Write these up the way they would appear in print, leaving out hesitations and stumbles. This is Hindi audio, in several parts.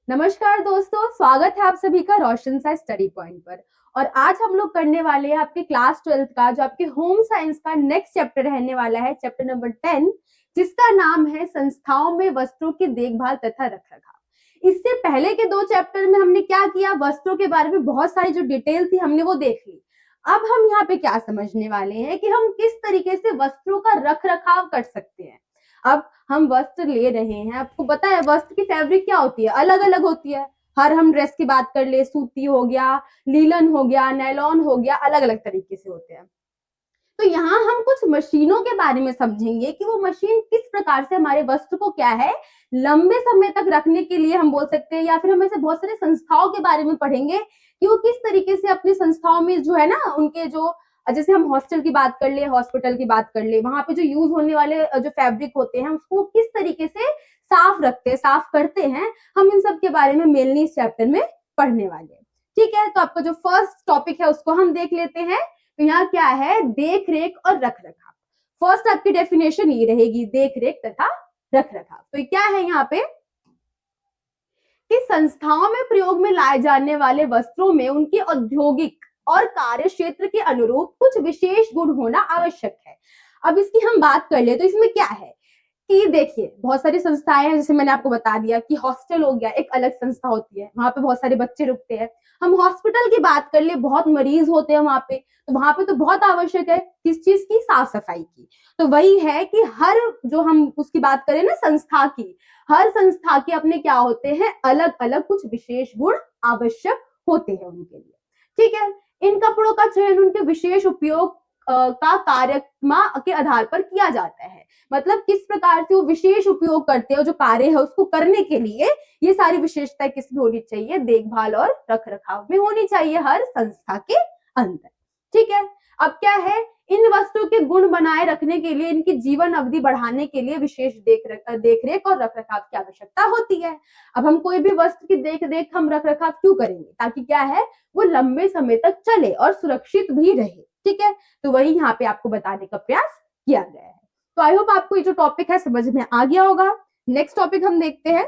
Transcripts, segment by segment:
नमस्कार दोस्तों, स्वागत है आप सभी का रोशन सा स्टडी पॉइंट पर। और आज हम लोग करने वाले हैं आपके क्लास 12th का जो आपके होम साइंस का नेक्स्ट चैप्टर रहने वाला है, चैप्टर नंबर 10, जिसका नाम है संस्थाओं में वस्त्रों की देखभाल तथा रखरखाव। इससे पहले के 2 चैप्टर में हमने क्या किया, वस्त्रों के बारे में बहुत सारी जो डिटेल थी हमने वो देख ली। अब हम यहाँ पे क्या समझने वाले हैं कि हम किस तरीके से वस्त्रों का रख रखाव कर सकते हैं। अब हम वस्त्र ले रहे हैं, आपको पता है वस्त्र की फैब्रिक क्या होती है, अलग अलग होती है। हर हम ड्रेस की बात कर ले, सूती हो गया, लीलन हो गया, नायलॉन हो गया, अलग अलग तरीके से होते हैं। तो यहाँ हम कुछ मशीनों के बारे में समझेंगे कि वो मशीन किस प्रकार से हमारे वस्त्र को क्या है लंबे समय तक रखने के लिए हम बोल सकते हैं, या फिर हम ऐसे बहुत सारे संस्थाओं के बारे में पढ़ेंगे कि वो किस तरीके से अपनी संस्थाओं में जो है ना उनके जो, जैसे हम हॉस्टल की बात कर ले, हॉस्पिटल की बात कर ले, वहां पे जो यूज होने वाले जो फैब्रिक होते हैं उसको किस तरीके से साफ रखते हैं, साफ करते हैं। हम इन सब के बारे में मेनली इस चैप्टर में पढ़ने वाले हैं। ठीक है, तो आपका जो फर्स्ट टॉपिक है उसको हम देख लेते हैं। तो यहाँ क्या है, देख रेख और रख रखाव। फर्स्ट आपकी डेफिनेशन ये रहेगी, देख रेख तथा रख रखाव। तो क्या है यहाँ पे कि संस्थाओं में प्रयोग में लाए जाने वाले वस्त्रों में उनकी औद्योगिक और कार्य क्षेत्र के अनुरूप कुछ विशेष गुण होना आवश्यक है। अब इसकी हम बात कर ले तो इसमें क्या है कि देखिए बहुत सारी संस्थाएं हैं, जैसे मैंने आपको बता दिया कि हॉस्टल हो गया, एक अलग संस्था होती है, वहां पे बहुत सारे बच्चे रुकते हैं। हम हॉस्पिटल की बात कर ले, बहुत मरीज होते हैं वहां पे, तो वहां पे तो बहुत आवश्यक है किस चीज की, साफ सफाई की। तो वही है कि हर जो हम उसकी बात करें ना संस्था की, हर संस्था के अपने क्या होते हैं, अलग अलग कुछ विशेष गुण आवश्यक होते हैं उनके लिए। ठीक है, इन कपड़ों का चयन उनके विशेष उपयोग का कार्यक्रमा के आधार पर किया जाता है। मतलब किस प्रकार से वो विशेष उपयोग करते हैं, जो कार्य है उसको करने के लिए ये सारी विशेषताएं किसमें होनी चाहिए, देखभाल और रख रखाव में होनी चाहिए हर संस्था के अंदर। ठीक है, अब क्या है, इन वस्तुओं के गुण बनाए रखने के लिए, इनकी जीवन अवधि बढ़ाने के लिए विशेष देख रेख और रख रखाव की आवश्यकता होती है। अब हम कोई भी वस्तु की देख रेख हम रख रखाव क्यों करेंगे, ताकि क्या है वो लंबे समय तक चले और सुरक्षित भी रहे। ठीक है, तो वही यहाँ पे आपको बताने का प्रयास किया गया है। तो आई होप आपको ये जो टॉपिक है समझ में आ गया होगा। नेक्स्ट टॉपिक हम देखते हैं।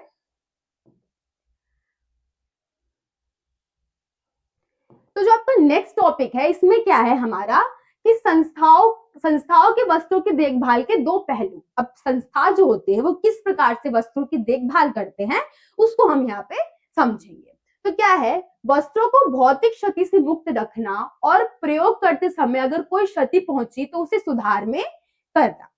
तो जो आपका नेक्स्ट टॉपिक है इसमें क्या है हमारा कि संस्थाओं के वस्त्रों की देखभाल के 2 पहलू। अब संस्था जो होते हैं वो किस प्रकार से वस्त्रों की देखभाल करते हैं उसको हम यहाँ पे समझेंगे। तो क्या है, वस्त्रों को भौतिक क्षति से मुक्त रखना और प्रयोग करते समय अगर कोई क्षति पहुंची तो उसे सुधार में करना।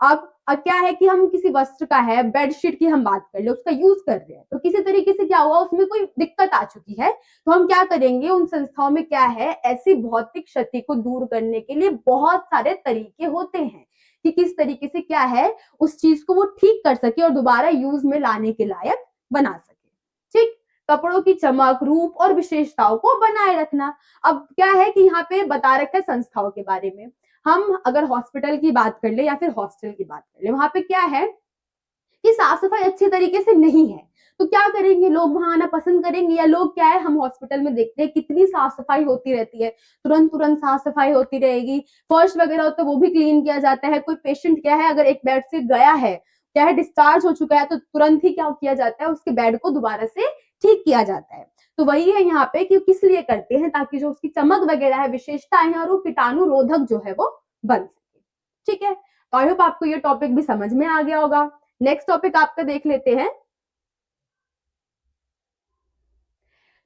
अब क्या है कि हम किसी वस्त्र का है, बेडशीट की हम बात कर ले, उसका यूज कर रहे हैं, तो किसी तरीके से क्या हुआ, उसमें कोई दिक्कत आ चुकी है, तो हम क्या करेंगे, उन संस्थाओं में क्या है, ऐसी भौतिक क्षति को दूर करने के लिए बहुत सारे तरीके होते हैं कि किस तरीके से क्या है उस चीज को वो ठीक कर सके और दोबारा यूज में लाने के लायक बना सके। ठीक, कपड़ों की चमक, रूप और विशेषताओं को बनाए रखना। अब क्या है कि यहाँ पे बता रखा है संस्थाओं के बारे में। हम अगर हॉस्पिटल की बात कर ले या फिर हॉस्टल की बात कर ले, वहां पे क्या है कि साफ सफाई अच्छी तरीके से नहीं है, तो क्या करेंगे, लोग वहां आना पसंद करेंगे, या लोग क्या है, हम हॉस्पिटल में देखते हैं कितनी साफ सफाई होती रहती है, तुरंत तुरंत साफ सफाई होती रहेगी, फर्श वगैरह हो तो वो भी क्लीन किया जाता है। कोई पेशेंट क्या है अगर एक बेड से गया है, क्या है डिस्चार्ज हो चुका है, तो तुरंत ही क्या किया जाता है, उसके बेड को दोबारा से ठीक किया जाता है। तो वही है यहाँ पे कि किस लिए करते हैं, ताकि जो उसकी चमक वगैरह है, विशेषताएं हैं, और वो कीटाणु रोधक जो है वो बन सके। ठीक है, तो आई होप आपको ये टॉपिक भी समझ में आ गया होगा। नेक्स्ट टॉपिक आपका देख लेते हैं।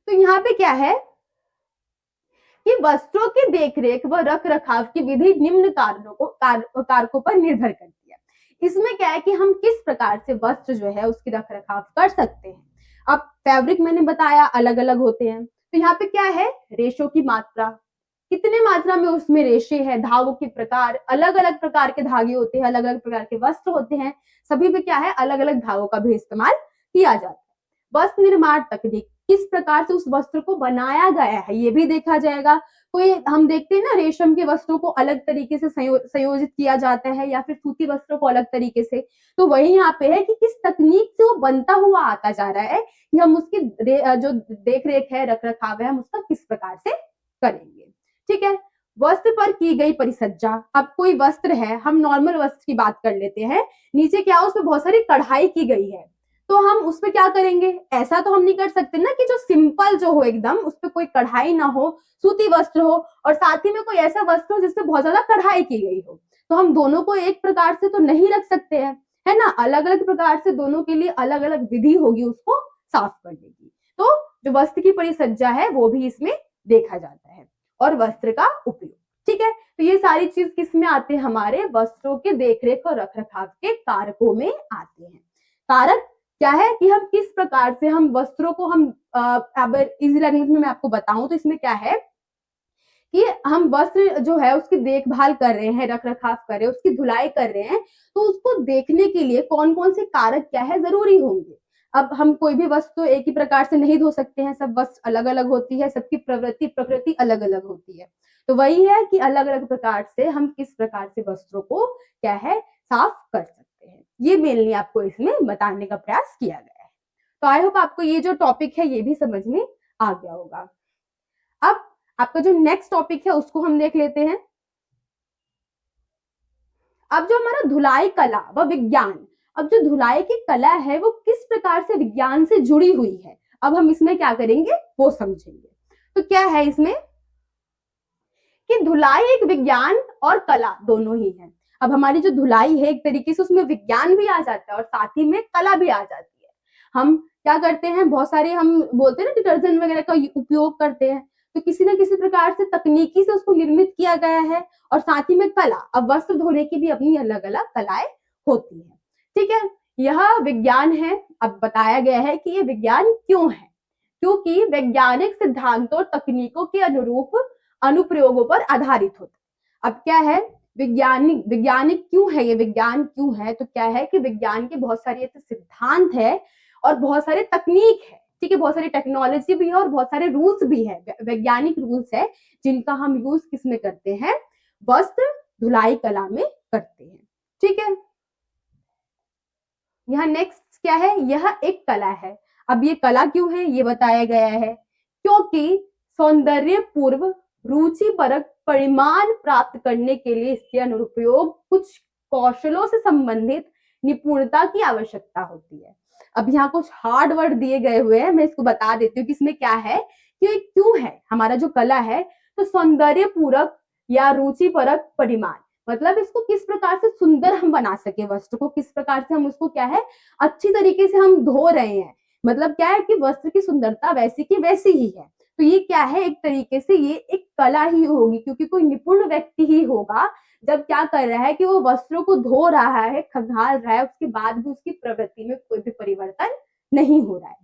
तो यहाँ पे क्या है कि वस्त्रों की देखरेख व रख रखाव की विधि निम्न कारकों पर निर्भर करती है। इसमें क्या है कि हम किस प्रकार से वस्त्र जो है उसकी रख रखाव कर सकते हैं। अब फैब्रिक मैंने बताया अलग अलग होते हैं, तो यहाँ पे क्या है, रेशों की मात्रा, कितने मात्रा में उसमें रेशे है, धागों के प्रकार, अलग अलग प्रकार के धागे होते हैं, अलग अलग प्रकार के वस्त्र होते हैं, सभी में क्या है अलग अलग धागों का भी इस्तेमाल किया जाता है। वस्त्र निर्माण तकनीक, किस प्रकार से उस वस्त्र को बनाया गया है ये भी देखा जाएगा। कोई हम देखते हैं ना, रेशम के वस्त्रों को अलग तरीके से संयोजित किया जाता है, या फिर सूती वस्त्रों को अलग तरीके से। तो वही यहाँ पे है कि किस तकनीक से वो बनता हुआ आता जा रहा है, कि हम उसकी जो देख रेख है, रख रखाव है, हम उसका किस प्रकार से करेंगे। ठीक है, वस्त्र पर की गई परिसज्जा। अब कोई वस्त्र है, हम नॉर्मल वस्त्र की बात कर लेते हैं, नीचे क्या उसमें बहुत सारी कढ़ाई की गई है, तो हम उस पर क्या करेंगे, ऐसा तो हम नहीं कर सकते ना कि जो सिंपल जो हो एकदम, उस पर कोई कढ़ाई ना हो, सूती वस्त्र हो और साथ ही में कोई ऐसा वस्त्र हो जिसपे बहुत ज्यादा कढ़ाई की गई हो। तो हम दोनों को एक प्रकार से तो नहीं रख सकते हैं, है ना, अलग अलग प्रकार से दोनों के लिए अलग अलग विधि होगी उसको साफ करने की। तो जो वस्त्र की परिसज्जा है वो भी इसमें देखा जाता है और वस्त्र का उपयोग। ठीक है, तो ये सारी चीज किस में आते हैं, हमारे वस्त्रों के देखरेख और रखरखाव के कारकों में आते हैं। कारक क्या है कि हम किस प्रकार से हम वस्त्रों को हम अब इजी लैंग्वेज में मैं आपको बताऊं तो इसमें क्या है कि हम वस्त्र जो है उसकी देखभाल कर रहे हैं, रख रखाव कर रहे हैं, उसकी धुलाई कर रहे हैं, तो उसको देखने के लिए कौन कौन से कारक क्या है जरूरी होंगे। अब हम कोई भी वस्त्र तो एक ही प्रकार से नहीं धो सकते हैं, सब वस्त्र अलग अलग होती है, सबकी प्रवृत्ति प्रकृति अलग अलग होती है। तो वही है कि अलग अलग प्रकार से हम किस प्रकार से वस्त्रों को क्या है साफ कर सकते हैं, ये मेनली आपको इसमें बताने का प्रयास किया गया है। तो आई होप आपको ये जो टॉपिक है ये भी समझ में आ गया होगा। अब आपका जो नेक्स्ट टॉपिक है उसको हम देख लेते हैं। अब जो हमारा धुलाई कला व विज्ञान, अब जो धुलाई की कला है वो किस प्रकार से विज्ञान से जुड़ी हुई है, अब हम इसमें क्या करेंगे वो समझेंगे। तो क्या है इसमें कि धुलाई एक विज्ञान और कला दोनों ही है। अब हमारी जो धुलाई है एक तरीके से उसमें विज्ञान भी आ जाता है और साथ ही में कला भी आ जाती है। हम क्या करते हैं, बहुत सारे हम बोलते हैं ना डिटर्जेंट वगैरह का उपयोग करते हैं, तो किसी ना किसी प्रकार से तकनीकी से उसको निर्मित किया गया है और साथ ही में कला, अब वस्त्र धोने की भी अपनी अलग अलग कलाएं होती है। ठीक है, यह विज्ञान है। अब बताया गया है कि ये विज्ञान क्यों है, क्योंकि वैज्ञानिक सिद्धांतों और तकनीकों के अनुरूप अनुप्रयोगों पर आधारित होता है। अब क्या है, वैज्ञानिक क्यों है, ये विज्ञान क्यों है, तो क्या है कि विज्ञान के बहुत सारे ऐसे सिद्धांत है और बहुत सारे तकनीक है, ठीक है, बहुत सारी टेक्नोलॉजी भी है और बहुत सारे रूल्स भी है, वैज्ञानिक रूल्स है जिनका हम यूज किसमें करते हैं, वस्त्र धुलाई कला में करते हैं। ठीक है, यहाँ नेक्स्ट क्या है, यह एक कला है। अब ये कला क्यों है ये बताया गया है, क्योंकि सौंदर्य पूर्व रुचि परक परिमाण प्राप्त करने के लिए इसके अनुप्रयोग कुछ कौशलों से संबंधित निपुणता की आवश्यकता होती है। अब यहाँ कुछ हार्ड वर्ड दिए गए हुए हैं, मैं इसको बता देती हूँ कि इसमें क्या है कि क्यों है हमारा जो कला है, तो सौंदर्य पूरक या रुचि परक परिमाण, मतलब इसको किस प्रकार से सुंदर हम बना सके, वस्त्र को किस प्रकार से हम उसको क्या है अच्छी तरीके से हम धो रहे हैं, मतलब क्या है कि वस्त्र की सुंदरता वैसी की वैसी ही है। तो ये क्या है, एक तरीके से ये एक कला ही होगी, क्योंकि कोई निपुण व्यक्ति ही होगा जब क्या कर रहा है कि वो वस्त्रों को धो रहा है, खंगाल रहा है, उसके बाद भी उसकी प्रवृत्ति में कोई भी परिवर्तन नहीं हो रहा है।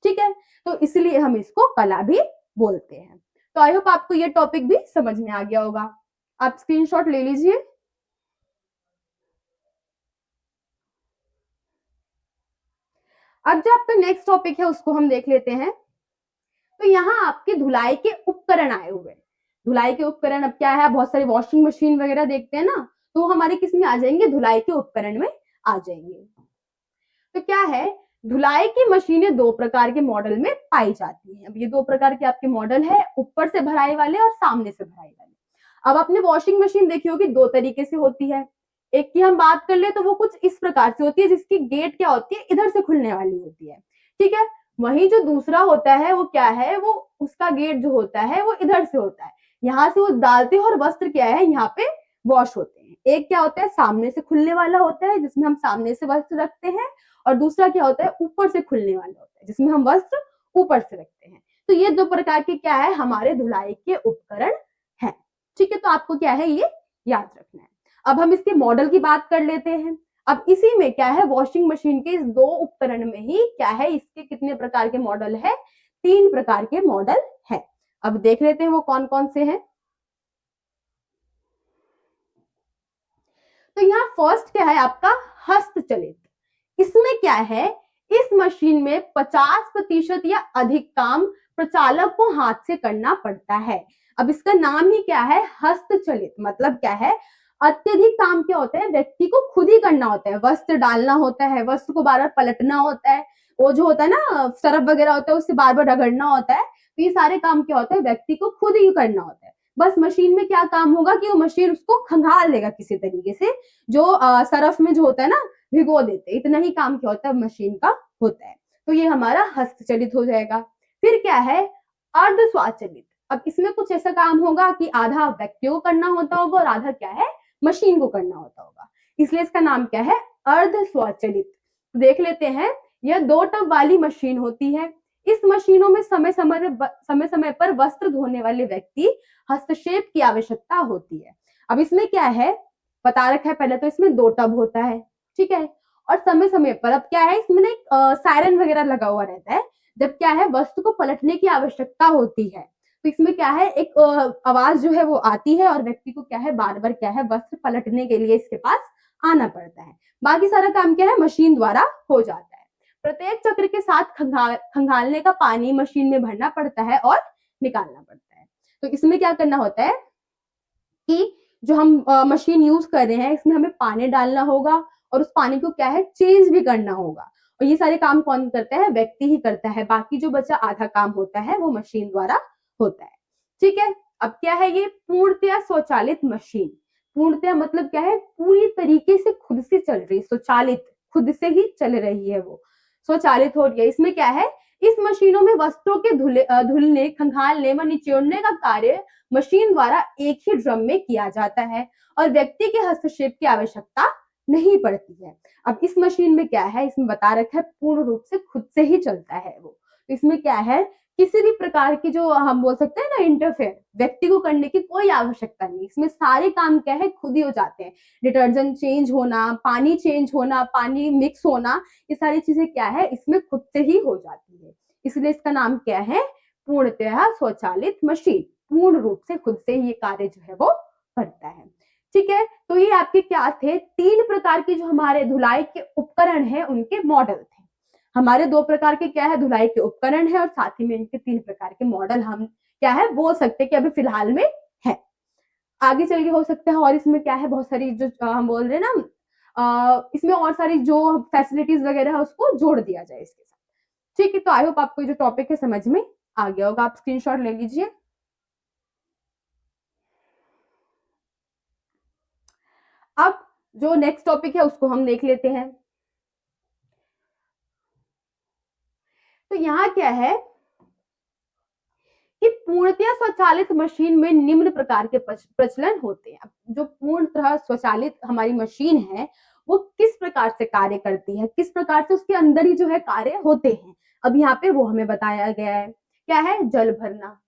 ठीक है, तो इसलिए हम इसको कला भी बोलते हैं। तो आई होप आपको ये टॉपिक भी समझ में आ गया होगा, आप स्क्रीनशॉट ले लीजिए। अब जो आपका नेक्स्ट टॉपिक है उसको हम देख लेते हैं। तो यहाँ आपके धुलाई के उपकरण आए हुए हैं। धुलाई के उपकरण अब क्या है, बहुत सारे वॉशिंग मशीन वगैरह देखते हैं ना, तो हमारे किस में आ जाएंगे, धुलाई के उपकरण में आ जाएंगे। तो क्या है, धुलाई की मशीनें दो प्रकार के मॉडल में पाई जाती हैं। अब ये दो प्रकार के आपके मॉडल है, ऊपर से भराई वाले और सामने से भराई वाले। अब आपने वॉशिंग मशीन देखी होगी, दो तरीके से होती है। एक की हम बात कर ले तो वो कुछ इस प्रकार से होती है, जिसकी गेट क्या होती है, इधर से खुलने वाली होती है। ठीक है, वही जो दूसरा होता है वो क्या है, वो उसका गेट जो होता है वो इधर से होता है, यहाँ से वो डालते हैं और वस्त्र क्या है यहाँ पे वॉश होते हैं। एक क्या होता है, सामने से खुलने वाला होता है जिसमें हम सामने से वस्त्र रखते हैं, और दूसरा क्या होता है, ऊपर से खुलने वाला होता है जिसमें हम वस्त्र ऊपर से रखते हैं। तो ये दो प्रकार के क्या है, हमारे धुलाई के उपकरण हैं। ठीक है, तो आपको क्या है ये याद रखना है। अब हम इसके मॉडल की बात कर लेते हैं। अब इसी में क्या है, वॉशिंग मशीन के इस दो उपकरण में ही क्या है, इसके कितने प्रकार के मॉडल है, 3 प्रकार के मॉडल है। अब देख लेते हैं वो कौन कौन से हैं। तो यहाँ फर्स्ट क्या है आपका, हस्तचलित। इसमें क्या है, इस मशीन में 50% या अधिक काम प्रचालक को हाथ से करना पड़ता है। अब इसका नाम ही क्या है, हस्तचलित, मतलब क्या है, अत्यधिक काम क्या होता है, व्यक्ति को खुद ही करना होता है, वस्त्र डालना होता है, वस्त्र को बार बार पलटना होता है, वो जो होता है ना सरफ वगैरह होता है उससे बार बार रगड़ना होता है, तो ये सारे काम क्या होता है, व्यक्ति को खुद ही करना होता है। बस मशीन में क्या काम होगा कि वो मशीन उसको खंगाल देगा किसी तरीके से, जो सरफ में जो होता है ना भिगो देते हैं, इतना ही काम क्या होता है मशीन का होता है। तो ये हमारा हस्तचलित हो जाएगा। फिर क्या है अर्ध स्वचालित। अब इसमें कुछ ऐसा काम होगा कि आधा व्यक्तियों को करना होता होगा और आधा क्या है मशीन को करना होता होगा, इसलिए इसका नाम क्या है अर्ध स्वचालित। देख लेते हैं, यह 2 टब वाली मशीन होती है। इस मशीनों में समय समय पर वस्त्र धोने वाले व्यक्ति हस्तक्षेप की आवश्यकता होती है। अब इसमें क्या है बता रखा है, पहले तो इसमें 2 टब होता है, ठीक है, और समय समय पर अब क्या है इसमें एक सायरन वगैरह लगा हुआ रहता है। जब क्या है वस्तु को पलटने की आवश्यकता होती है तो इसमें क्या है एक आवाज जो है वो आती है और व्यक्ति को क्या है बार बार क्या है वस्त्र पलटने के लिए इसके पास आना पड़ता है। बाकी सारा काम क्या है मशीन द्वारा हो जाता है। प्रत्येक चक्र के साथ खंगालने का पानी मशीन में भरना पड़ता है और निकालना पड़ता है। तो इसमें क्या करना होता है कि जो हम मशीन यूज कर रहे हैं इसमें हमें पानी डालना होगा और उस पानी को क्या है चेंज भी करना होगा, और ये सारे काम कौन करता है व्यक्ति ही करता है। बाकी जो बचा आधा काम होता है वो मशीन द्वारा होता है, ठीक है। अब क्या है ये पूर्णतया स्वचालित मशीन। पूर्णतया मतलब क्या है पूरी तरीके से खुद से चल रही, स्वचालित खुद से ही चल रही है, वो स्वचालित हो रही है। इसमें क्या है इस मशीनों में वस्त्रों के धुलने खंगालने व निचोड़ने का कार्य मशीन द्वारा एक ही ड्रम में किया जाता है और व्यक्ति के हस्तक्षेप की आवश्यकता नहीं पड़ती है। अब इस मशीन में क्या है इसमें बता रखा है पूर्ण रूप से खुद से ही चलता है वो। तो इसमें क्या है किसी भी प्रकार की जो हम बोल सकते हैं ना इंटरफेयर व्यक्ति को करने की कोई आवश्यकता नहीं। इसमें सारे काम क्या है खुद ही हो जाते हैं। डिटर्जेंट चेंज होना, पानी चेंज होना, पानी मिक्स होना, ये सारी चीजें क्या है इसमें खुद से ही हो जाती है। इसलिए इसका नाम क्या है पूर्णतः स्वचालित मशीन। पूर्ण रूप से खुद से ही ये कार्य जो है वो करता है, ठीक है। तो ये आपके क्या थे 3 प्रकार के जो हमारे धुलाई के उपकरण है उनके मॉडल थे। हमारे 2 प्रकार के क्या है धुलाई के उपकरण है और साथ ही में इनके 3 प्रकार के मॉडल हम क्या है बोल सकते हैं कि अभी फिलहाल में है। आगे चल के हो सकता है और इसमें क्या है बहुत सारी जो हम बोल रहे हैं ना इसमें और सारी जो फैसिलिटीज वगैरह है उसको जोड़ दिया जाए इसके साथ, ठीक है। तो आई होप आपको जो टॉपिक है समझ में आ गया होगा। आप स्क्रीनशॉट ले लीजिए। अब जो नेक्स्ट टॉपिक है उसको हम देख लेते हैं। तो यहाँ क्या है कि पूर्णतया स्वचालित मशीन में निम्न प्रकार के प्रचलन होते हैं। जो पूर्णतः स्वचालित हमारी मशीन है वो किस प्रकार से कार्य करती है, किस प्रकार से उसके अंदर ही जो है कार्य होते हैं, अब यहाँ पे वो हमें बताया गया है। क्या है जल भरना,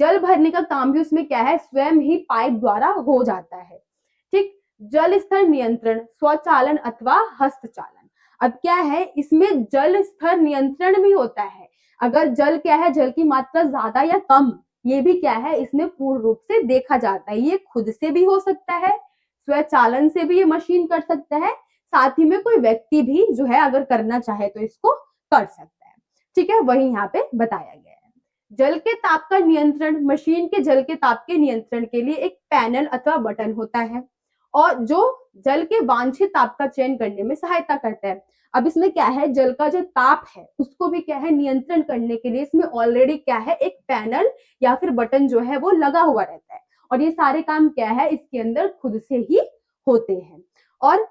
जल भरने का काम भी उसमें क्या है स्वयं ही पाइप द्वारा हो जाता है, ठीक। जल स्तर नियंत्रण, स्वचालन अथवा हस्तचालन। अब क्या है इसमें जल स्तर नियंत्रण भी होता है। अगर जल क्या है जल की मात्रा ज्यादा या कम ये भी क्या है इसमें पूर्ण रूप से देखा जाता है। ये खुद से भी हो सकता है, स्वचालन से भी ये मशीन कर सकता है, साथ ही में कोई व्यक्ति भी जो है अगर करना चाहे तो इसको कर सकता है, ठीक है। वही यहाँ पे बताया गया है। जल के ताप का नियंत्रण, मशीन के जल के ताप के नियंत्रण के लिए एक पैनल अथवा बटन होता है और जो जल के वांछित ताप का चयन करने में सहायता करता है। अब इसमें क्या है जल का जो ताप है उसको भी क्या है नियंत्रण करने के लिए इसमें ऑलरेडी क्या है एक पैनल या फिर बटन जो है वो लगा हुआ रहता है और ये सारे काम क्या है इसके अंदर खुद से ही होते हैं। और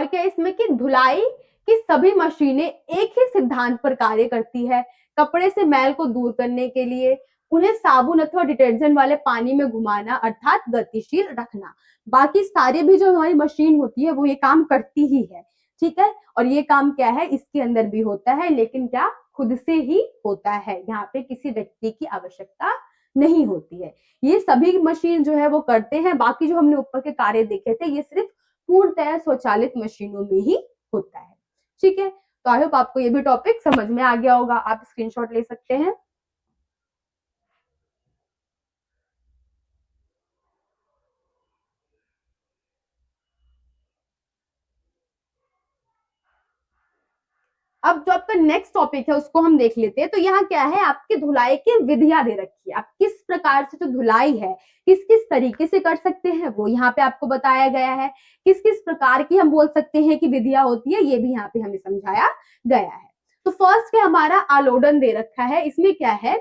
क्या इसमें कि धुलाई की सभी मशीनें एक ही सिद्धांत पर कार्य करती है। कपड़े से मैल को दूर करने के लिए उन्हें साबुन अथवा डिटर्जेंट वाले पानी में घुमाना अर्थात गतिशील रखना। बाकी सारे भी जो हमारी मशीन होती है वो ये काम करती ही है, ठीक है। और ये काम क्या है इसके अंदर भी होता है लेकिन क्या खुद से ही होता है, यहाँ पे किसी व्यक्ति की आवश्यकता नहीं होती है। ये सभी मशीन जो है वो करते हैं। बाकी जो हमने ऊपर के कार्य देखे थे ये सिर्फ पूर्णतः स्वचालित मशीनों में ही होता है, ठीक है। तो आई होप आपको ये भी टॉपिक समझ में आ गया होगा। आप स्क्रीनशॉट ले सकते हैं। अब जो आपका नेक्स्ट टॉपिक है उसको हम देख लेते हैं। तो यहाँ क्या है आपकी धुलाई की विधियां दे रखी है। आप किस प्रकार से जो धुलाई है किस किस तरीके से कर सकते हैं वो यहाँ पे आपको बताया गया है। किस किस प्रकार की हम बोल सकते हैं कि विधियां होती है ये भी यहाँ पे हमें समझाया गया है। तो फर्स्ट है हमारा आलोडन दे रखा है। इसमें क्या है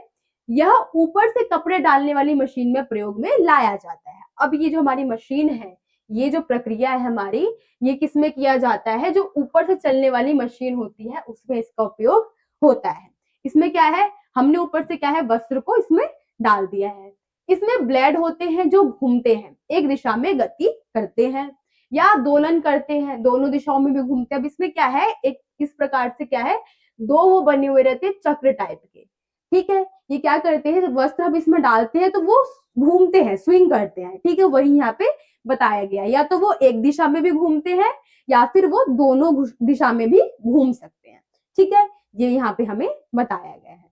यह ऊपर से कपड़े डालने वाली मशीन में प्रयोग में लाया जाता है। अब ये जो हमारी मशीन है, ये जो प्रक्रिया है हमारी, ये किसमें किया जाता है? जो ऊपर से चलने वाली मशीन होती है उसमें इसका उपयोग होता है। इसमें क्या है, हमने ऊपर से क्या है, वस्त्र को इसमें डाल दिया है। इसमें ब्लेड होते हैं जो घूमते हैं, एक दिशा में गति करते हैं या दोलन करते हैं, दोनों दिशाओं में भी घूमते हैं। अब इसमें क्या है, एक इस प्रकार से क्या है, दो वो बने हुए रहते हैं चक्र टाइप के, ठीक है। ये क्या करते हैं, जब वस्त्र हम इसमें डालते हैं तो वो घूमते हैं, स्विंग करते हैं, ठीक है। वही यहाँ पे बताया गया, या तो वो एक दिशा में भी घूमते हैं या फिर वो दोनों दिशा में भी घूम सकते हैं, ठीक है। ये यहाँ पे हमें बताया गया है,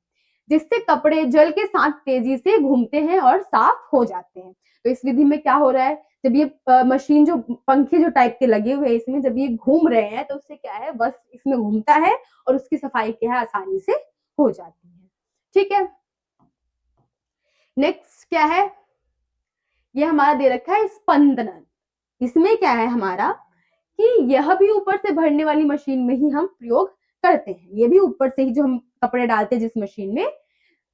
जिससे कपड़े जल के साथ तेजी से घूमते हैं और साफ हो जाते हैं। तो इस विधि में क्या हो रहा है, जब ये मशीन जो पंखे जो टाइप के लगे हुए हैं इसमें, जब ये घूम रहे हैं तो उससे क्या है, बस इसमें घूमता है और उसकी सफाई क्या है, आसानी से हो जाती है, ठीक है। नेक्स्ट क्या है, ये हमारा दे रखा है स्पंदन। इसमें क्या है हमारा कि यह भी ऊपर से भरने वाली मशीन में ही हम प्रयोग करते हैं। ये भी ऊपर से ही जो हम कपड़े डालते हैं जिस मशीन में,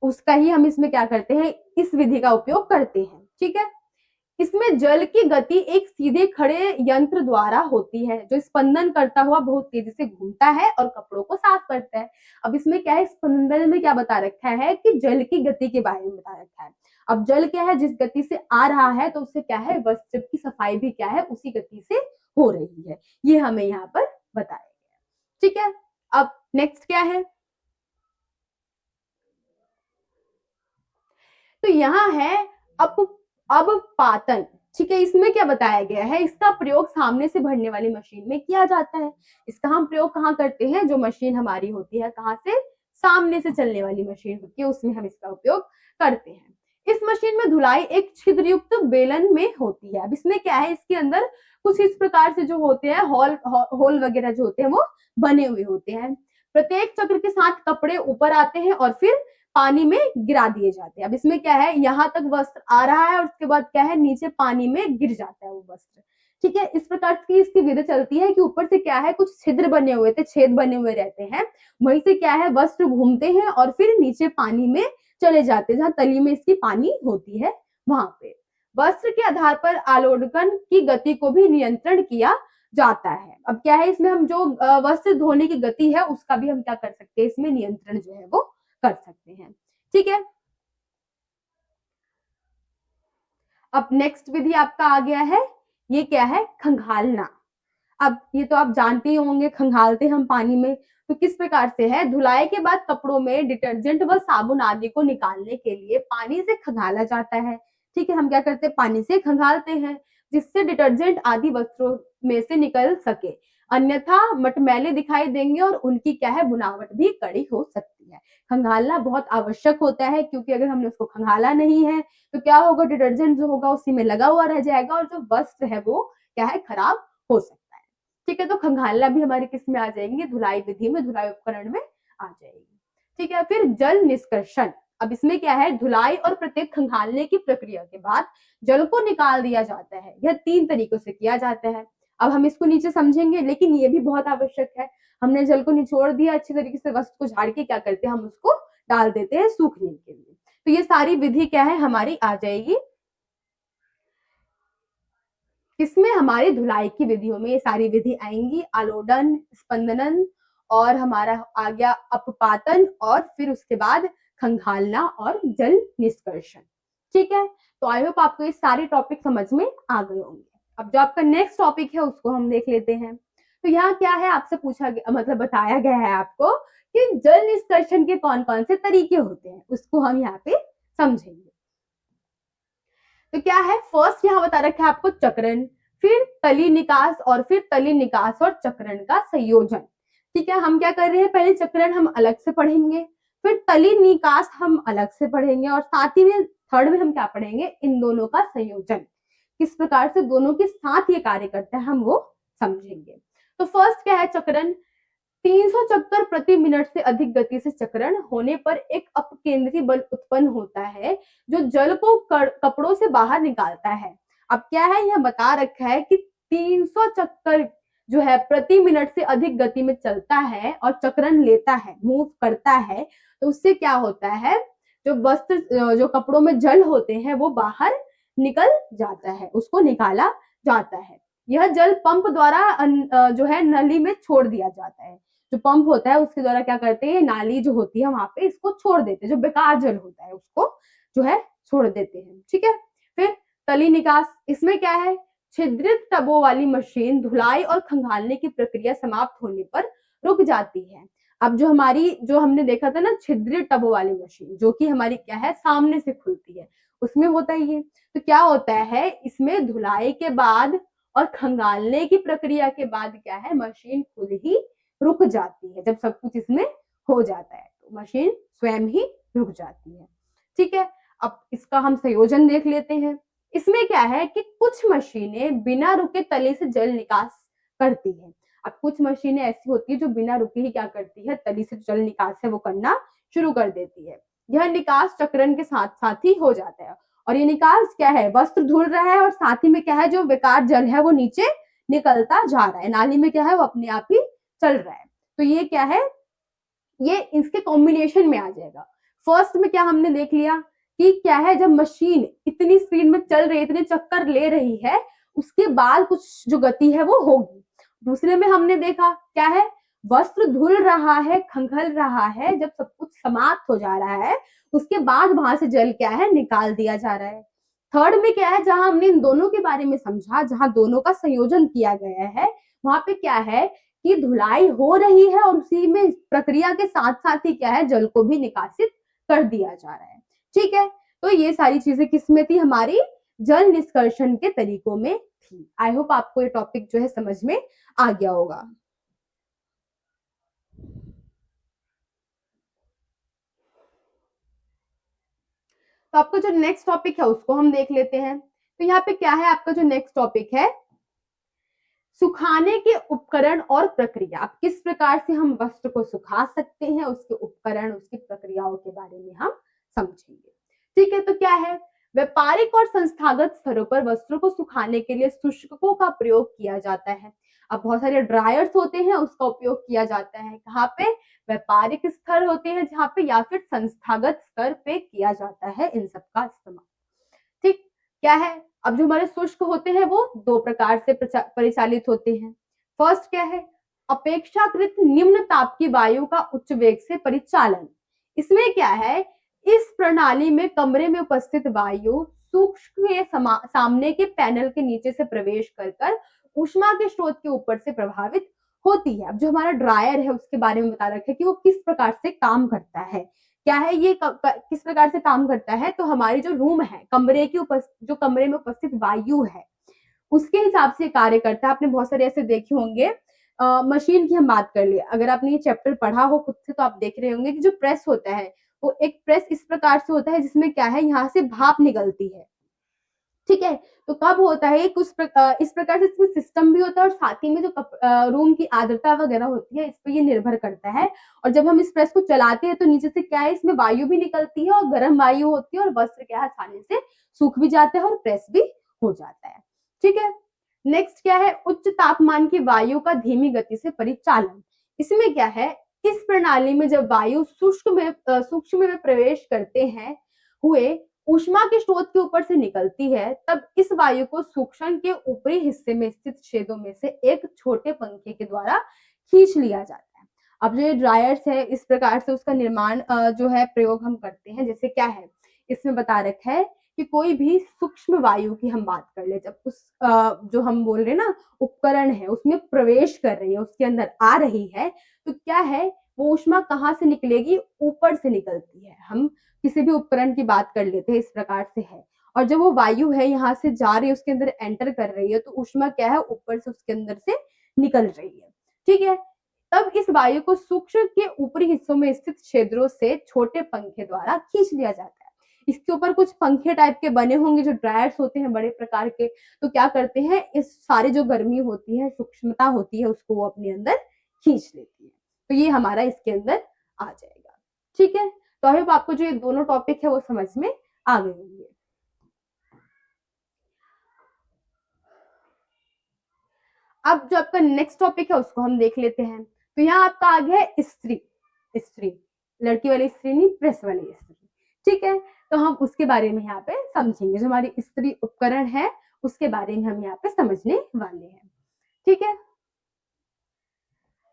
उसका ही हम इसमें क्या करते हैं, इस विधि का उपयोग करते हैं, ठीक है। इसमें जल की गति एक सीधे खड़े यंत्र द्वारा होती है जो स्पंदन करता हुआ बहुत तेजी से घूमता है और कपड़ों को साफ करता है। अब इसमें क्या है, स्पंदन में क्या बता रखा है कि जल की गति के बारे में बता रखा है। अब जल क्या है, जिस गति से आ रहा है तो उससे क्या है, वस्त्र की सफाई भी क्या है, उसी गति से हो रही है। ये हमें यहाँ पर बताया गया, ठीक है। अब नेक्स्ट क्या है, तो यहाँ है अपपातन, ठीक है। इसमें क्या बताया गया है, इसका प्रयोग सामने से भरने वाली मशीन में किया जाता है। इसका हम प्रयोग कहाँ करते हैं, जो मशीन हमारी होती है कहाँ से, सामने से चलने वाली मशीन होती है, उसमें हम इसका उपयोग करते हैं। इस मशीन में धुलाई एक छिद्रयुक्त बेलन में होती है। अब इसमें क्या है, इसके अंदर कुछ इस प्रकार से जो होते हैं होल वगैरह जो होते हैं वो बने हुए होते हैं। प्रत्येक चक्र के साथ कपड़े ऊपर आते हैं और फिर पानी में गिरा दिए जाते हैं। अब इसमें क्या है, यहाँ तक वस्त्र आ रहा है और उसके बाद क्या है, नीचे पानी में गिर जाता है वो वस्त्र, ठीक है। इस प्रकार की इसकी विधि चलती है कि ऊपर से क्या है, कुछ छिद्र बने हुए थे, छेद बने हुए रहते हैं, वहीं से क्या है, वस्त्र घूमते हैं और फिर नीचे पानी में चले जाते हैं, जहाँ तली में इसकी पानी होती है वहां पे। वस्त्र के आधार पर आलोडन की गति को भी नियंत्रण किया जाता है। अब क्या है, इसमें हम जो वस्त्र धोने की गति है उसका भी हम क्या कर सकते हैं, इसमें नियंत्रण जो है वो कर सकते हैं, ठीक है। अब नेक्स्ट विधि आपका आ गया है, ये क्या है, खंगालना। अब ये तो आप जानते ही होंगे, खंगालते हम पानी में, तो किस प्रकार से है, धुलाई के बाद कपड़ों में डिटर्जेंट व साबुन आदि को निकालने के लिए पानी से खंगाला जाता है, ठीक है। हम क्या करते हैं, पानी से खंगालते हैं जिससे डिटर्जेंट आदि वस्त्रों में से निकल सके, अन्यथा मटमैले दिखाई देंगे और उनकी क्या है, बुनावट भी कड़ी हो सकती है। खंगालना बहुत आवश्यक होता है, क्योंकि अगर हमने उसको खंगाला नहीं है तो क्या होगा, डिटर्जेंट जो होगा उसी में लगा हुआ रह जाएगा और जो वस्त्र है वो क्या है, खराब हो सकता है, ठीक है। तो खंगालना भी हमारे किस में आ जाएंगे, धुलाई विधि में, धुलाई उपकरण में आ जाएगी, ठीक है। फिर जल निष्कर्षण। अब इसमें क्या है, धुलाई और प्रत्येक खंगालने की प्रक्रिया के बाद जल को निकाल दिया जाता है। यह 3 तरीकों से किया जाता है। अब हम इसको नीचे समझेंगे, लेकिन ये भी बहुत आवश्यक है। हमने जल को निचोड़ दिया अच्छी तरीके से, वस्त्र को झाड़ के क्या करते हैं, हम उसको डाल देते हैं सूखने के लिए। तो ये सारी विधि क्या है, हमारी आ जाएगी किसमें, हमारी धुलाई की विधियों में ये सारी विधि आएंगी, आलोडन, स्पंदन और हमारा आ गया अपपातन और फिर उसके बाद खंगालना और जल निष्कर्षण, ठीक है। तो आई होप आपको ये सारे टॉपिक समझ में आ गए होंगे। अब जो आपका नेक्स्ट टॉपिक है उसको हम देख लेते हैं। तो यहाँ क्या है, आपसे पूछा गया, मतलब बताया गया है आपको कि जल निष्कर्षण के कौन कौन से तरीके होते हैं, उसको हम यहाँ पे समझेंगे। तो क्या है, फर्स्ट यहाँ बता रखा है आपको चक्रण, फिर तली निकास और फिर तली निकास और चक्रण का संयोजन, ठीक है। हम क्या कर रहे हैं, पहले चक्रण हम अलग से पढ़ेंगे, फिर तली निकास हम अलग से पढ़ेंगे और साथ ही में थर्ड में हम क्या पढ़ेंगे, इन दोनों का संयोजन, किस प्रकार से दोनों के साथ ये कार्य करता है हम वो समझेंगे। तो फर्स्ट क्या है, चक्रण। 300 चक्कर प्रति मिनट से अधिक गति से चक्रण होने पर एक अपकेंद्री बल उत्पन्न होता है जो जल को कपड़ों से बाहर निकालता है। अब क्या है, यह बता रखा है कि 300 चक्कर जो है प्रति मिनट से अधिक गति में चलता है और चक्रण लेता है, मूव करता है, तो उससे क्या होता है, जो वस्त्र जो कपड़ों में जल होते हैं वो बाहर निकल जाता है, उसको निकाला जाता है। यह जल पंप द्वारा जो है नली में छोड़ दिया जाता है। जो पंप होता है उसके द्वारा क्या करते हैं, नाली जो होती है वहां पे इसको छोड़ देते हैं, जो बेकार जल होता है उसको जो है छोड़ देते हैं। ठीक है, फिर तली निकास, इसमें क्या है, छिद्रित टबों वाली मशीन धुलाई और खंगालने की प्रक्रिया समाप्त होने पर रुक जाती है। अब जो हमारी जो हमने देखा था ना छिद्रित टबों वाली मशीन, जो कि हमारी क्या है सामने से खुलती है, उसमें होता है ये। तो क्या होता है, इसमें धुलाई के बाद और खंगालने की प्रक्रिया के बाद क्या है, मशीन खुद ही रुक जाती है। जब सब कुछ इसमें हो जाता है तो मशीन स्वयं ही रुक जाती है। ठीक है, अब इसका हम संयोजन देख लेते हैं। इसमें क्या है कि कुछ मशीनें बिना रुके तले से जल निकास करती है। अब कुछ मशीनें ऐसी होती है जो बिना रुके ही क्या करती है, तली से जल निकास है वो करना शुरू कर देती है। यह निकास चक्रण के साथ साथ ही हो जाता है। और ये निकास क्या है, वस्त्र धुल रहा है और साथ ही में क्या है, जो बेकार जल है वो नीचे निकलता जा रहा है, नाली में क्या है वो अपने आप ही चल रहा है। तो ये क्या है, ये इसके कॉम्बिनेशन में आ जाएगा। फर्स्ट में क्या हमने देख लिया कि क्या है, जब मशीन इतनी स्पीड में चल रही है, इतने चक्कर ले रही है, उसके बाद कुछ जो गति है वो होगी। दूसरे में हमने देखा क्या है, वस्त्र धुल रहा है, खंगल रहा है, जब सब कुछ समाप्त हो जा रहा है उसके बाद वहां से जल क्या है निकाल दिया जा रहा है। थर्ड में क्या है, जहां हमने इन दोनों के बारे में समझा, जहां दोनों का संयोजन किया गया है, वहां पे क्या है कि धुलाई हो रही है और उसी में प्रक्रिया के साथ साथ ही क्या है, जल को भी निकासित कर दिया जा रहा है। ठीक है, तो ये सारी चीजें किसमें थी, हमारी जल निष्कर्षण के तरीकों में थी। आई होप आपको ये टॉपिक जो है समझ में आ गया होगा। तो आपका जो नेक्स्ट टॉपिक है उसको हम देख लेते हैं। तो यहाँ पे क्या है, आपका जो नेक्स्ट टॉपिक है, सुखाने के उपकरण और प्रक्रिया। अब किस प्रकार से हम वस्त्र को सुखा सकते हैं, उसके उपकरण, उसकी प्रक्रियाओं के बारे में हम समझेंगे। ठीक है, तो क्या है, व्यापारिक और संस्थागत स्तरों पर वस्त्रों को सुखाने के लिए शुष्कों का प्रयोग किया जाता है। अब बहुत सारे ड्रायर्स होते हैं, उसका उपयोग किया जाता है कहाँ पे, व्यापारिक स्तर होते हैं जहाँ पे, या फिर संस्थागत स्तर पे किया जाता है इन सबका इस्तेमाल। ठीक, क्या है, अब जो हमारे शुष्क होते हैं वो दो प्रकार से परिचालित होते हैं। फर्स्ट क्या है, अपेक्षाकृत निम्न ताप की वायु का उच्च वेग से परिचालन। इसमें क्या है, इस प्रणाली में कमरे में उपस्थित वायु सूक्ष्म के सामने के पैनल के नीचे से प्रवेश कर ऊष्मा के स्रोत के ऊपर से प्रभावित होती है। अब जो हमारा ड्रायर है उसके बारे में बता रखा है कि वो किस प्रकार से काम करता है। क्या है, ये किस प्रकार से काम करता है, तो हमारी जो रूम है, कमरे की जो कमरे में उपस्थित वायु है उसके हिसाब से कार्य करता है। आपने बहुत सारे ऐसे देखे होंगे। मशीन की हम बात कर लिए, अगर आपने ये चैप्टर पढ़ा हो खुद से तो आप देख रहे होंगे कि जो प्रेस होता है वो एक प्रेस इस प्रकार से होता है जिसमें क्या है, यहाँ से भाप निकलती है। ठीक है, तो कब होता है इस प्रकार से इसमें सिस्टम भी होता है और साथ ही में जो रूम की आर्द्रता वगैरह होती है इस पर ये निर्भर करता है। और जब हम इस प्रेस को चलाते हैं तो नीचे से क्या है, इसमें वायु भी निकलती है और गर्म वायु होती है और वस्त्र क्या है आसानी से सूख भी जाता है और प्रेस भी हो जाता है। ठीक है, नेक्स्ट क्या है, उच्च तापमान की वायु का धीमी गति से परिचालन। इसमें क्या है, इस प्रणाली में जब वायु सूक्ष्म में प्रवेश करते हैं हुए ऊष्मा के स्रोत के ऊपर से निकलती है, तब इस वायु को सूक्ष्म के ऊपरी हिस्से में स्थित छेदों में से एक छोटे पंखे के द्वारा खींच लिया जाता है। अब जो ये ड्रायर्स है इस प्रकार से उसका निर्माण जो है प्रयोग हम करते हैं। जैसे क्या है, इसमें बता रखा है कि कोई भी सूक्ष्म वायु की हम बात कर ले, जब उस जो हम बोल रहे हैं ना उपकरण है उसमें प्रवेश कर रही है, उसके अंदर आ रही है, तो क्या है, वो ऊष्मा कहाँ से निकलेगी, ऊपर से निकलती है। हम किसी भी उपकरण की बात कर लेते हैं, इस प्रकार से है। और जब वो वायु है यहाँ से जा रही है, उसके अंदर एंटर कर रही है, तो ऊष्मा क्या है, ऊपर से उसके अंदर से निकल रही है। ठीक है, तब इस वायु को सूक्ष्म के ऊपरी हिस्सों में स्थित छिद्रों से छोटे पंखे द्वारा खींच लिया जाता है। इसके ऊपर कुछ पंखे टाइप के बने होंगे, जो ड्रायर्स होते हैं बड़े प्रकार के, तो क्या करते हैं, इस सारी जो गर्मी होती है, सूक्ष्मता होती है, उसको वो अपने अंदर खींच लेती है। तो ये हमारा इसके अंदर आ जाएगा। ठीक है, तो आई होप आपको जो ये दोनों टॉपिक है वो समझ में आ गए होंगे। अब जो आपका नेक्स्ट टॉपिक है उसको हम देख लेते हैं। तो यहाँ आपका आ गया है स्त्री, स्त्री लड़की वाली स्त्री नहीं, प्रेस वाली स्त्री। ठीक है, तो हम उसके बारे में यहाँ पे समझेंगे, जो हमारी स्त्री उपकरण है उसके बारे में हम यहाँ पे समझने वाले हैं। ठीक है,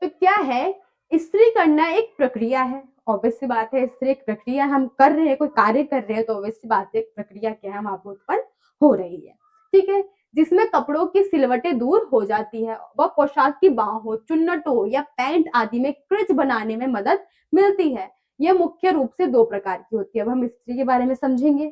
तो क्या है, स्त्री करना एक प्रक्रिया है। ऑब्वियस सी बात है, स्त्री एक प्रक्रिया, हम कर रहे हैं, कोई कार्य कर रहे हैं, तो ऑब्वियस सी बात है प्रक्रिया क्या है, वहां पर उत्पन्न हो रही है। ठीक है, जिसमें कपड़ों की सिलवटें दूर हो जाती है व पोशाक की बाहों, चुन्नटों या पैंट आदि में क्रिच बनाने में मदद मिलती है। यह मुख्य रूप से दो प्रकार की होती है। अब हम स्त्री के बारे में समझेंगे,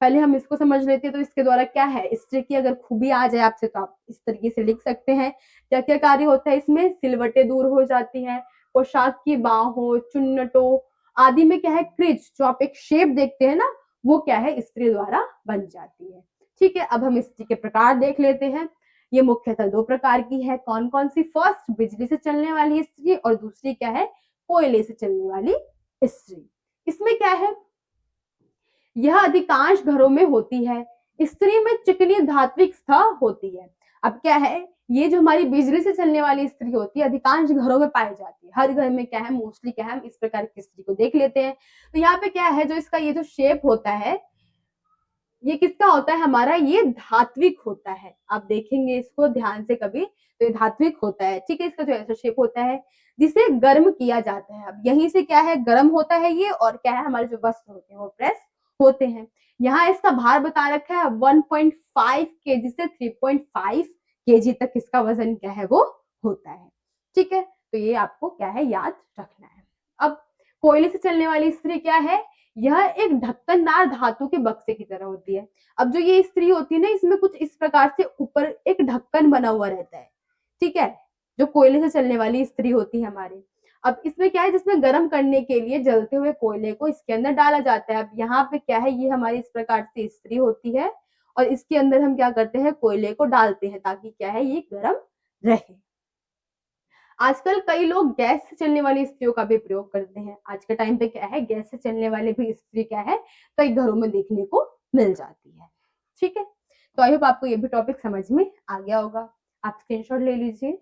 पहले हम इसको समझ लेते हैं। तो इसके द्वारा क्या है, स्त्री की अगर खूबी आ जाए आपसे तो आप इस तरीके से लिख सकते हैं। क्या क्या कार्य होता है इसमें, सिलवटें दूर हो जाती हैं, पोशाक की बाहों, चुन्नटों आदि में क्या है, क्रिज, जो आप एक शेप देखते हैं ना, वो क्या है, स्त्री द्वारा बन जाती है। ठीक है, अब हम स्त्री के प्रकार देख लेते हैं। ये मुख्यतः दो प्रकार की है। कौन कौन सी, फर्स्ट बिजली से चलने वाली स्त्री और दूसरी क्या है, कोयले से चलने वाली स्त्री। इसमें क्या है, यह अधिकांश घरों में होती है। स्त्री में चिकनी धात्विक स्था होती है। अब क्या है, ये जो हमारी बिजली से चलने वाली स्त्री होती है अधिकांश घरों में पाई जाती है। हर घर में क्या है, मोस्टली क्या है, हम इस प्रकार की स्त्री को देख लेते हैं। तो यहाँ पे क्या है, जो इसका ये जो शेप होता है, ये किसका होता है हमारा, ये धात्विक होता है। आप देखेंगे इसको ध्यान से कभी, तो ये धात्विक होता है। ठीक है, इसका जो ऐसा शेप होता है जिसे गर्म किया जाता है। अब यहीं से क्या है, गर्म होता है ये, और क्या है, हमारे जो वस्त्र होते हैं वो प्रेस होते हैं। यहाँ इसका भार बता रखा है 1.5 केजी से 3.5 केजी तक इसका वजन क्या है, वो होता है। ठीक है, तो ये आपको क्या है, याद रखना है। अब कोयले से चलने वाली स्त्री क्या है, यह एक ढक्कनदार धातु के बक्से की तरह होती है। अब जो ये स्त्री होती है ना, इसमें कुछ इस प्रकार से ऊपर एक ढक्कन बना हुआ रहता है। ठीक है, जो कोयले से चलने वाली स्त्री होती है हमारे। अब इसमें क्या है, जिसमें गर्म करने के लिए जलते हुए कोयले को इसके अंदर डाला जाता है। अब यहाँ पे क्या है, ये हमारी इस प्रकार से स्त्री होती है और इसके अंदर हम क्या करते हैं, कोयले को डालते हैं ताकि क्या है, ये गर्म रहे। आजकल कई लोग गैस से चलने वाली स्त्रियों का भी प्रयोग करते हैं। आज के टाइम पे क्या है, गैस से चलने वाले भी स्त्री क्या है, कई घरों में देखने को मिल जाती है। ठीक है, तो आई होप आपको ये भी टॉपिक समझ में आ गया होगा। आप स्क्रीनशॉट ले लीजिए।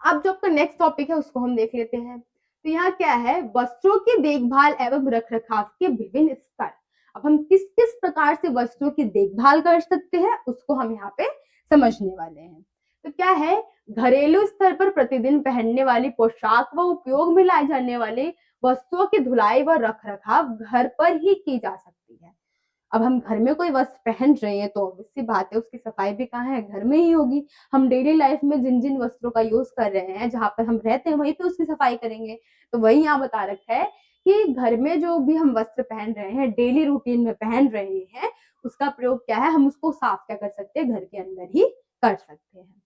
अब जो आपका नेक्स्ट टॉपिक है उसको हम देख लेते हैं। तो यहाँ क्या है, वस्त्रों की देखभाल एवं रखरखाव के विभिन्न स्तर। अब हम किस किस प्रकार से वस्त्रों की देखभाल कर सकते हैं उसको हम यहाँ पे समझने वाले हैं। तो क्या है, घरेलू स्तर पर प्रतिदिन पहनने वाली पोशाक व उपयोग में लाए जाने वाले वस्तुओं की धुलाई व रखरखाव घर पर ही की जा सकती है। अब हम घर में कोई वस्त्र पहन रहे हैं तो ऑब्वियस सी बात है उसकी सफाई भी कहाँ है, घर में ही होगी। हम डेली लाइफ में जिन जिन वस्त्रों का यूज कर रहे हैं, जहां पर हम रहते हैं वहीं पे उसकी सफाई करेंगे। तो वही यहाँ बता रखा है कि घर में जो भी हम वस्त्र पहन रहे हैं, डेली रूटीन में पहन रहे हैं, उसका प्रयोग क्या है, हम उसको साफ क्या कर सकते हैं, घर के अंदर ही कर सकते हैं।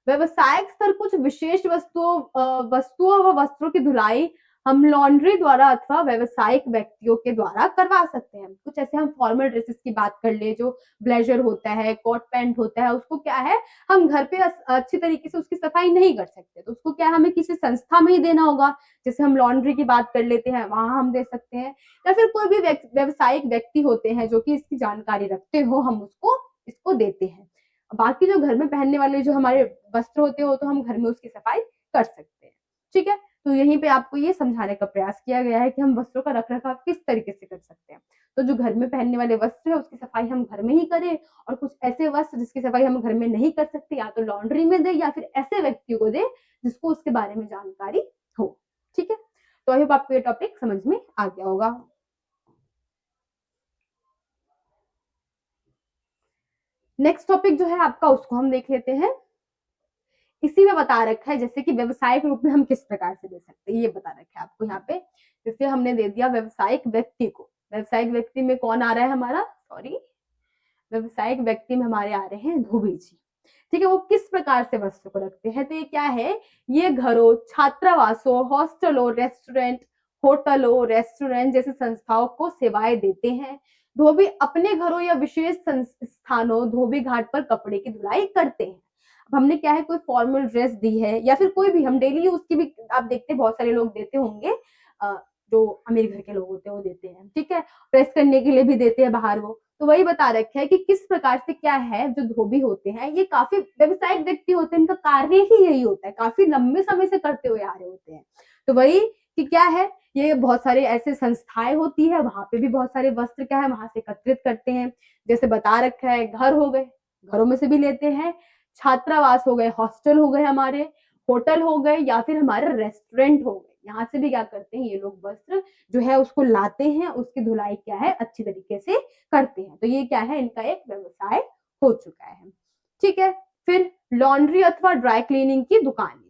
व्यवसायिक स्तर कुछ विशेष वस्तुओं व वस्त्रों की धुलाई हम लॉन्ड्री द्वारा अथवा व्यवसायिक व्यक्तियों के द्वारा करवा सकते हैं। कुछ ऐसे हम फॉर्मल ड्रेसेस की बात कर ले, जो ब्लेजर होता है, कोट पैंट होता है, उसको क्या है, हम घर पे अच्छी तरीके से उसकी सफाई नहीं कर सकते, तो उसको क्या है, हमें किसी संस्था में ही देना होगा। जैसे हम लॉन्ड्री की बात कर लेते हैं, वहां हम दे सकते हैं, या फिर कोई भी व्यवसायिक व्यक्ति होते हैं जो कि इसकी जानकारी रखते हो, हम उसको इसको देते हैं। बाकी जो घर में पहनने वाले जो हमारे वस्त्र होते हैं वो तो हम घर में उसकी सफाई कर सकते हैं। ठीक है, तो यहीं पे आपको ये समझाने का प्रयास किया गया है कि हम वस्त्रों का रखरखाव किस तरीके से कर सकते हैं। तो जो घर में पहनने वाले वस्त्र है उसकी सफाई हम घर में ही करें, और कुछ ऐसे वस्त्र जिसकी सफाई हम घर में नहीं कर सकते, या तो लॉन्ड्री में दे या फिर ऐसे व्यक्ति को दे जिसको उसके बारे में जानकारी हो। ठीक है, तो आई होप आपको ये टॉपिक समझ में आ गया होगा। नेक्स्ट टॉपिक जो है आपका उसको हम देख लेते हैं। इसी में बता रखा है जैसे कि व्यवसायिक रूप में हम किस प्रकार से दे सकते हैं, ये बता रखा है आपको यहाँ पे। जैसे हमने दे दिया व्यवसायिक व्यक्ति को, व्यवसायिक व्यक्ति में कौन आ रहा है हमारा, सॉरी, व्यवसायिक व्यक्ति में हमारे आ रहे हैं धोबी जी। ठीक है, वो किस प्रकार से वस्त्र को रखते हैं, तो ये क्या है, ये घरों, छात्रावासों, हॉस्टलों, रेस्टोरेंट, होटलों, रेस्टोरेंट जैसे संस्थाओं को सेवाएं देते हैं। धोबी अपने घरों या विशेष स्थानों, धोबी घाट पर कपड़े की धुलाई करते हैं। अब हमने क्या है, कोई फॉर्मल ड्रेस दी है या फिर कोई भी हम डेली यूज की भी, आप देखते हैं बहुत सारे लोग देते होंगे, जो अमीर घर के लोग होते हैं वो देते हैं। ठीक है, प्रेस करने के लिए भी देते हैं बाहर वो। तो वही बता रखा है कि किस प्रकार से क्या है, जो धोबी होते हैं ये काफी व्यवसायिक व्यक्ति होते हैं, इनका कार्य ही यही होता है, काफी लंबे समय से करते हुए आ रहे होते हैं। तो वही कि क्या है, ये बहुत सारे ऐसे संस्थाएं होती है, वहां पे भी बहुत सारे वस्त्र क्या है वहां से एकत्रित करते हैं। जैसे बता रखा है, घर हो गए, घरों में से भी लेते हैं, छात्रावास हो गए, हॉस्टल हो गए हमारे, होटल हो गए, या फिर हमारे रेस्टोरेंट हो गए, यहाँ से भी क्या करते हैं ये लोग वस्त्र जो है उसको लाते हैं, उसकी धुलाई क्या है अच्छी तरीके से करते हैं। तो ये क्या है, इनका एक व्यवसाय हो चुका है। ठीक है, फिर लॉन्ड्री अथवा ड्राई क्लीनिंग की दुकान।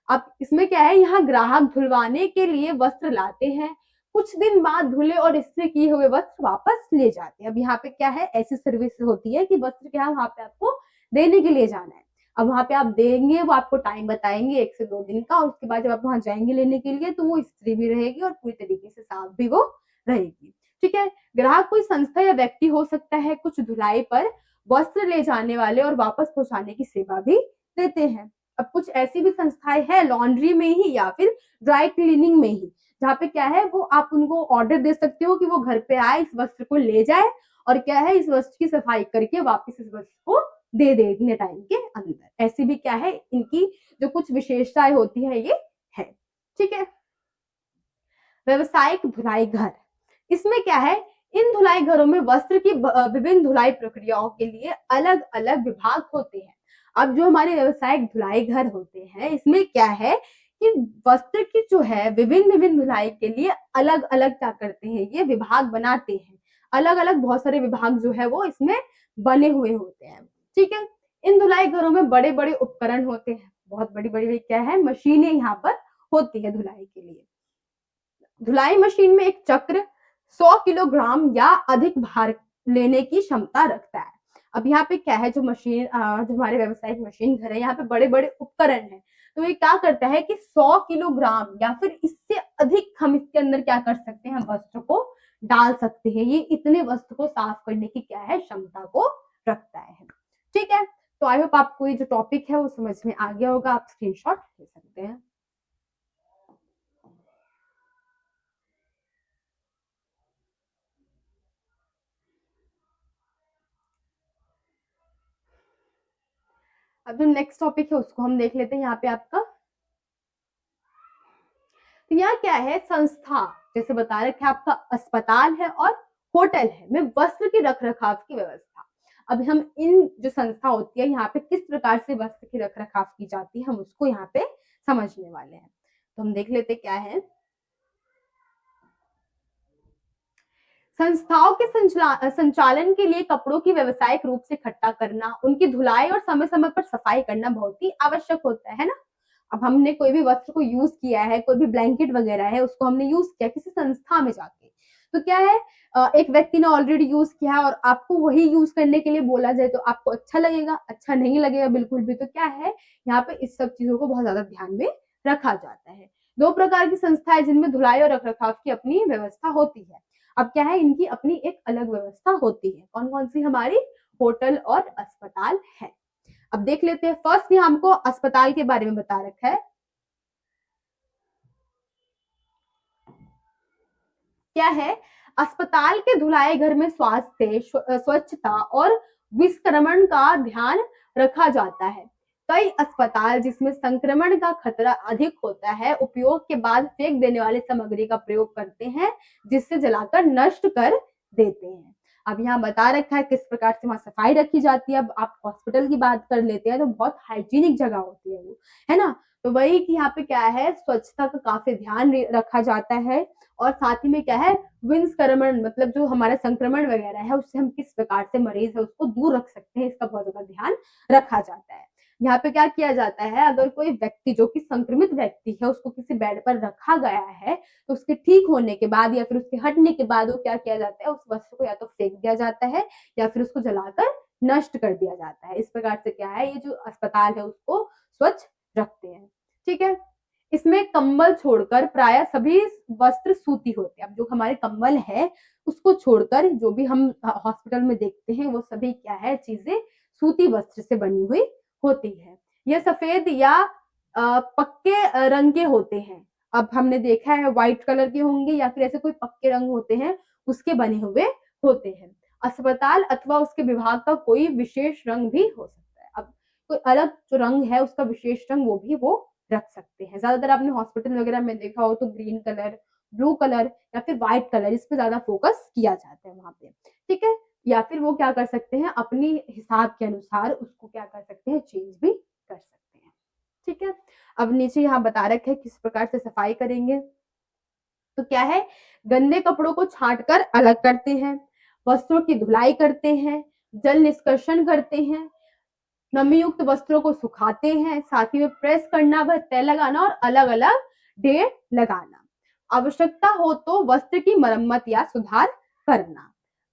अब इसमें क्या है, यहाँ ग्राहक धुलवाने के लिए वस्त्र लाते हैं, कुछ दिन बाद धुले और इस्त्री किए हुए वस्त्र वापस ले जाते हैं। अब यहाँ पे क्या है, ऐसी सर्विस होती है कि वस्त्र क्या है वहां पे आपको देने के लिए जाना है। अब वहां पे आप देंगे, वो आपको टाइम बताएंगे 1 से 2 दिन का, और उसके बाद जब आप वहां जाएंगे लेने के लिए तो वो इस्त्री भी रहेगी और पूरी तरीके से साफ भी वो रहेगी। ठीक है, ग्राहक कोई संस्था या व्यक्ति हो सकता है, कुछ धुलाई पर वस्त्र ले जाने वाले और वापस पहुंचाने की सेवा भी देते हैं। अब कुछ ऐसी भी संस्थाएं हैं लॉन्ड्री में ही या फिर ड्राई क्लीनिंग में ही, जहाँ पे क्या है वो आप उनको ऑर्डर दे सकते हो कि वो घर पे आए, इस वस्त्र को ले जाए और क्या है इस वस्त्र की सफाई करके वापस इस वस्त्र को दे दे इतने टाइम के अंदर। ऐसी भी क्या है इनकी जो कुछ विशेषताएं होती है ये है। ठीक है, व्यवसायिक धुलाई घर, इसमें क्या है, इन धुलाई घरों में वस्त्र की विभिन्न धुलाई प्रक्रियाओं के लिए अलग अलग विभाग होते हैं। अब जो हमारे व्यवसायिक धुलाई घर होते हैं इसमें क्या है कि वस्त्र की जो है विभिन्न विभिन्न धुलाई के लिए अलग अलग क्या करते हैं, ये विभाग बनाते हैं। अलग अलग बहुत सारे विभाग जो है वो इसमें बने हुए होते हैं। ठीक है, इन धुलाई घरों में बड़े बड़े उपकरण होते हैं, बहुत बड़ी बड़ी क्या है मशीनें यहाँ पर होती है धुलाई के लिए। धुलाई मशीन में एक चक्र 100 किलोग्राम या अधिक भार लेने की क्षमता रखता है। अब यहाँ पे क्या है, जो मशीन जो हमारे व्यवसायिक मशीन घर है यहाँ पे बड़े बड़े उपकरण है, तो ये क्या करता है कि 100 किलोग्राम या फिर इससे अधिक हम इसके अंदर क्या कर सकते हैं, वस्त्र को डाल सकते हैं। ये इतने वस्त्र को साफ करने की क्या है क्षमता को रखता है। ठीक है, तो आई होप आपको ये जो टॉपिक है वो समझ में आ गया होगा, आप स्क्रीनशॉट ले सकते हैं। अब जो नेक्स्ट टॉपिक है उसको हम देख लेते हैं। यहाँ पे आपका तो यहाँ क्या है, संस्था जैसे बता रखे आपका अस्पताल है और होटल है में वस्त्र के रख रखाव की व्यवस्था। अब हम इन जो संस्था होती है यहाँ पे किस प्रकार से वस्त्र की रख रखाव की जाती है हम उसको यहाँ पे समझने वाले हैं। तो हम देख लेते क्या है, संस्थाओं के संचालन के लिए कपड़ों की व्यवसायिक रूप से इकट्ठा करना, उनकी धुलाई और समय समय पर सफाई करना बहुत ही आवश्यक होता है ना। अब हमने कोई भी वस्त्र को यूज किया है, कोई भी ब्लैंकेट वगैरह है उसको हमने यूज किया किसी संस्था में जाके, तो क्या है एक व्यक्ति ने ऑलरेडी यूज किया है और आपको वही यूज करने के लिए बोला जाए तो आपको अच्छा लगेगा, अच्छा नहीं लगेगा बिल्कुल भी। तो क्या है यहाँ पे इस सब चीजों को बहुत ज्यादा ध्यान में रखा जाता है। 2 प्रकार की संस्थाएं जिनमें धुलाई और रखरखाव की अपनी व्यवस्था होती है। अब क्या है इनकी अपनी एक अलग व्यवस्था होती है। कौन कौन सी, हमारी होटल और अस्पताल है। अब देख लेते हैं, फर्स्ट यहाँ हमको अस्पताल के बारे में बता रखा है। क्या है, अस्पताल के धुलाई घर में स्वास्थ्य, स्वच्छता और विस्क्रमण का ध्यान रखा जाता है। कई अस्पताल जिसमें संक्रमण का खतरा अधिक होता है उपयोग के बाद फेंक देने वाली सामग्री का प्रयोग करते हैं, जिससे जलाकर नष्ट कर देते हैं। अब यहाँ बता रखा है किस प्रकार से वहां सफाई रखी जाती है। अब आप हॉस्पिटल की बात कर लेते हैं तो बहुत हाइजीनिक जगह होती है वो, है ना। तो वही कि यहाँ पे क्या है, स्वच्छता का काफी ध्यान रखा जाता है और साथ ही में क्या है, विंसक्रमण मतलब जो हमारा संक्रमण वगैरह है उससे हम किस प्रकार से मरीज है उसको दूर रख सकते हैं, इसका बहुत ज्यादा ध्यान रखा जाता है। यहाँ पे क्या किया जाता है, अगर कोई व्यक्ति जो कि संक्रमित व्यक्ति है उसको किसी बेड पर रखा गया है तो उसके ठीक होने के बाद या फिर उसके हटने के बाद वो क्या किया जाता है, उस वस्तु को या तो फेंक दिया जाता है या फिर उसको जलाकर नष्ट कर दिया जाता है। इस प्रकार से क्या है, ये जो अस्पताल है उसको स्वच्छ रखते हैं। ठीक है, इसमें कंबल छोड़कर प्राय सभी वस्त्र सूती होते हैं। अब जो हमारे कंबल है उसको छोड़कर जो भी हम हॉस्पिटल में देखते हैं वो सभी क्या है, चीजें सूती वस्त्र से बनी हुई होती है। ये सफेद या पक्के रंग के होते हैं। अब हमने देखा है व्हाइट कलर के होंगे या फिर ऐसे कोई पक्के रंग होते हैं उसके बने हुए होते हैं। अस्पताल अथवा उसके विभाग का कोई विशेष रंग भी हो सकता है। अब कोई अलग जो रंग है उसका विशेष रंग वो भी वो रख सकते हैं। ज्यादातर आपने हॉस्पिटल वगैरह में देखा हो तो ग्रीन कलर, ब्लू कलर या फिर व्हाइट कलर, इस पे ज्यादा फोकस किया जाता है वहां पे, ठीक है। या फिर वो क्या कर सकते हैं, अपनी हिसाब के अनुसार उसको क्या कर सकते हैं, चेंज भी कर सकते हैं, ठीक है। अब नीचे यहाँ बता रखे है किस प्रकार से सफाई करेंगे। तो क्या है, गंदे कपड़ों को छांट कर अलग करते हैं, वस्त्रों की धुलाई करते हैं, जल निष्कर्षण करते हैं, नमी युक्त वस्त्रों को सुखाते हैं, साथ ही में प्रेस करना व तय लगाना और अलग अलग ढेर लगाना। आवश्यकता हो तो वस्त्र की मरम्मत या सुधार करना,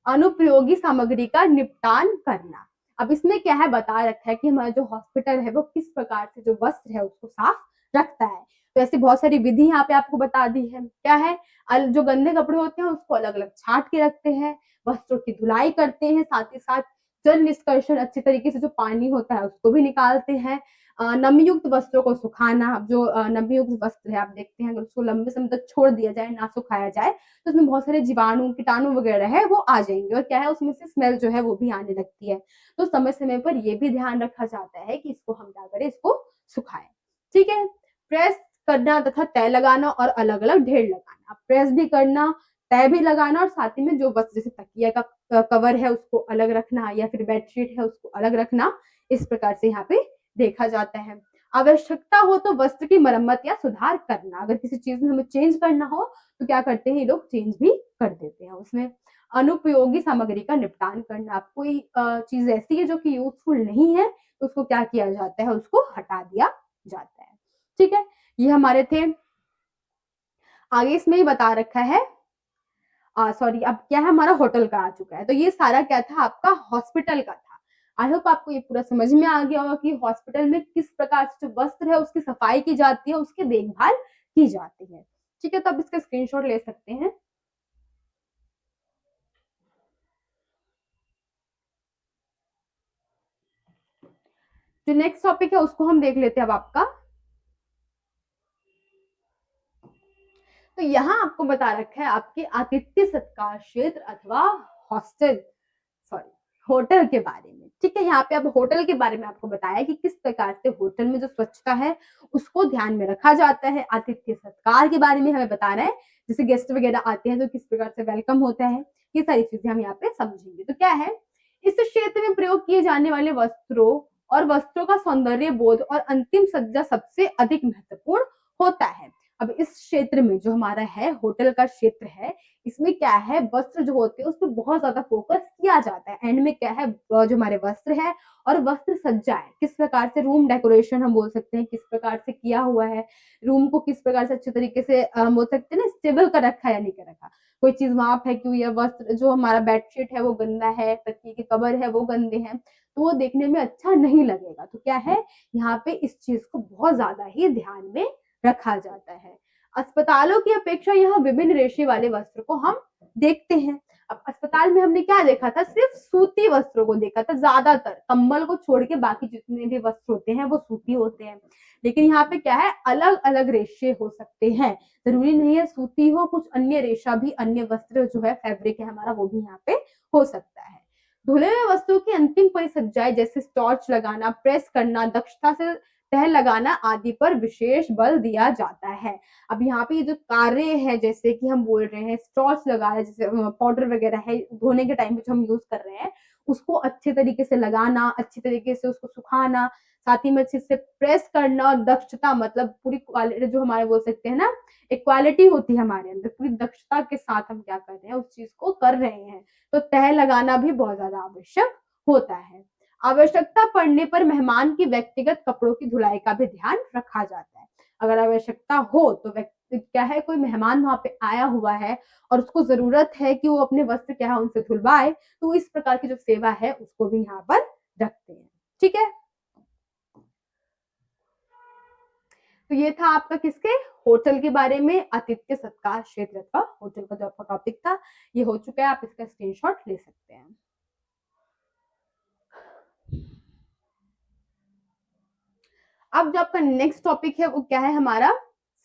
अनुपयोगी सामग्री का निपटान करना। अब इसमें क्या है, बता रखा है कि हमारा जो हॉस्पिटल है वो किस प्रकार से जो वस्त्र है उसको साफ रखता है। तो ऐसी बहुत सारी विधि यहाँ पे आपको बता दी है। क्या है, जो गंदे कपड़े होते हैं उसको अलग अलग छांट के रखते हैं, वस्त्रों की धुलाई करते हैं, साथ ही साथ जल निष्कर्षण, अच्छे तरीके से जो पानी होता है उसको भी निकालते हैं, नमी युक्त वस्त्रों को सुखाना। जो नमी युक्त वस्त्र है आप देखते हैं अगर उसको लंबे समय तक छोड़ दिया जाए, ना सुखाया जाए, तो उसमें बहुत सारे जीवाणु कीटाणु वगैरह है वो आ जाएंगे, और क्या है उसमें से स्मेल जो है वो भी आने लगती है। तो समय समय पर ये भी ध्यान रखा जाता है कि इसको हम क्या करें, इसको सुखाएं, ठीक है। प्रेस करना तथा तय लगाना और अलग अलग ढेर लगाना, प्रेस भी करना, तय भी लगाना, और साथ ही में जो वस्त्र जैसे तकिया का कवर है उसको अलग रखना, या फिर बेडशीट है उसको अलग रखना, इस प्रकार से यहाँ पे देखा जाता है। आवश्यकता हो तो वस्त्र की मरम्मत या सुधार करना, अगर किसी चीज में हमें चेंज करना हो तो क्या करते हैं ये लोग, चेंज भी कर देते हैं उसमें। अनुपयोगी सामग्री का निपटान करना, आप कोई चीज ऐसी है जो कि यूजफुल नहीं है तो उसको क्या किया जाता है, उसको हटा दिया जाता है, ठीक है। ये हमारे थे। आगे इसमें ही बता रखा है, सॉरी अब क्या है, हमारा होटल का आ चुका है। तो ये सारा क्या था, आपका हॉस्पिटल का था। आई होप आपको ये पूरा समझ में आ गया होगा कि हॉस्पिटल में किस प्रकार से जो वस्त्र है उसकी सफाई की जाती है, उसकी देखभाल की जाती है, ठीक है। तो आप इसका स्क्रीनशॉट ले सकते हैं। जो नेक्स्ट टॉपिक है उसको हम देख लेते हैं अब आपका। तो यहाँ आपको बता रखा है आपके आतिथ्य सत्कार क्षेत्र अथवा हॉस्टल, सॉरी होटल के बारे में, ठीक है। यहाँ पे अब होटल के बारे में आपको बताया कि किस प्रकार से होटल में जो स्वच्छता है उसको ध्यान में रखा जाता है। आतिथ्य सत्कार के बारे में हमें बताना है, जैसे गेस्ट वगैरह आते हैं तो किस प्रकार से वेलकम होता है, ये सारी चीजें हम यहाँ पे समझेंगे। तो क्या है, इस क्षेत्र में प्रयोग किए जाने वाले वस्त्रों और वस्त्रों का सौंदर्य बोध और अंतिम सज्जा सबसे अधिक महत्वपूर्ण होता है। अब इस क्षेत्र में जो हमारा है होटल का क्षेत्र है, इसमें क्या है, वस्त्र जो होते हैं उस पर बहुत ज्यादा फोकस किया जाता है। एंड में क्या है, जो हमारे वस्त्र है और वस्त्र सज्जा है, किस प्रकार से रूम डेकोरेशन हम बोल सकते हैं, किस प्रकार से किया हुआ है, रूम को किस प्रकार से अच्छे तरीके से हम बोल सकते हैं ना, स्टेबल कर रखा है या नहीं कर रखा, कोई चीज वहां फेंकी हुई है, वस्त्र जो हमारा बेडशीट है वो गंदा है, तकिए के कवर है वो गंदे हैं, तो वो देखने में अच्छा नहीं लगेगा। तो क्या है, यहाँ पे इस चीज को बहुत ज्यादा ही ध्यान में रखा जाता है। अस्पतालों की अपेक्षा यहाँ विभिन्न रेशे वाले वस्त्र को हम देखते हैं। अब अस्पताल में हमने क्या देखा था, सिर्फ सूती वस्त्रों को देखा था, ज्यादातर कंबल को छोड़ के बाकी जितने भी वस्त्र होते हैं वो सूती होते हैं। लेकिन यहाँ पे क्या है, अलग अलग रेशे हो सकते हैं, जरूरी नहीं है सूती हो, कुछ अन्य रेशा भी, अन्य वस्त्र जो है फैब्रिक है हमारा वो भी यहाँ पे हो सकता है। धुले हुए वस्तुओं की अंतिम परिसज्जाएं जैसे स्टॉर्च लगाना, प्रेस करना, दक्षता से तह लगाना आदि पर विशेष बल दिया जाता है। अब यहाँ पे ये जो कार्य है, जैसे कि हम बोल रहे हैं स्टॉर्च लगा रहे हैं, जैसे पाउडर वगैरह है धोने के टाइम पे जो हम यूज कर रहे हैं, उसको अच्छे तरीके से लगाना, अच्छे तरीके से उसको सुखाना, साथ ही में अच्छे से प्रेस करना, और दक्षता मतलब पूरी क्वालिटी जो हमारे बोल सकते हैं ना, एक क्वालिटी होती है हमारे अंदर, पूरी दक्षता के साथ हम क्या कर रहे हैं, उस चीज को कर रहे हैं। तो तह लगाना भी बहुत ज्यादा आवश्यक होता है। आवश्यकता पड़ने पर मेहमान की व्यक्तिगत कपड़ों की धुलाई का भी ध्यान रखा जाता है। अगर आवश्यकता हो तो क्या है, कोई मेहमान वहां पे आया हुआ है और उसको जरूरत है कि वो अपने वस्त्र क्या है उनसे धुलवाए, तो इस प्रकार की जो सेवा है उसको भी यहाँ पर रखते हैं, ठीक है। तो ये था आपका किसके, होटल के बारे में, आतिथ्य सत्कार क्षेत्र अथवा होटल का जो आपका टॉपिक था ये हो चुका है, आप इसका स्क्रीनशॉट ले सकते हैं। अब जो आपका नेक्स्ट टॉपिक है वो क्या है हमारा,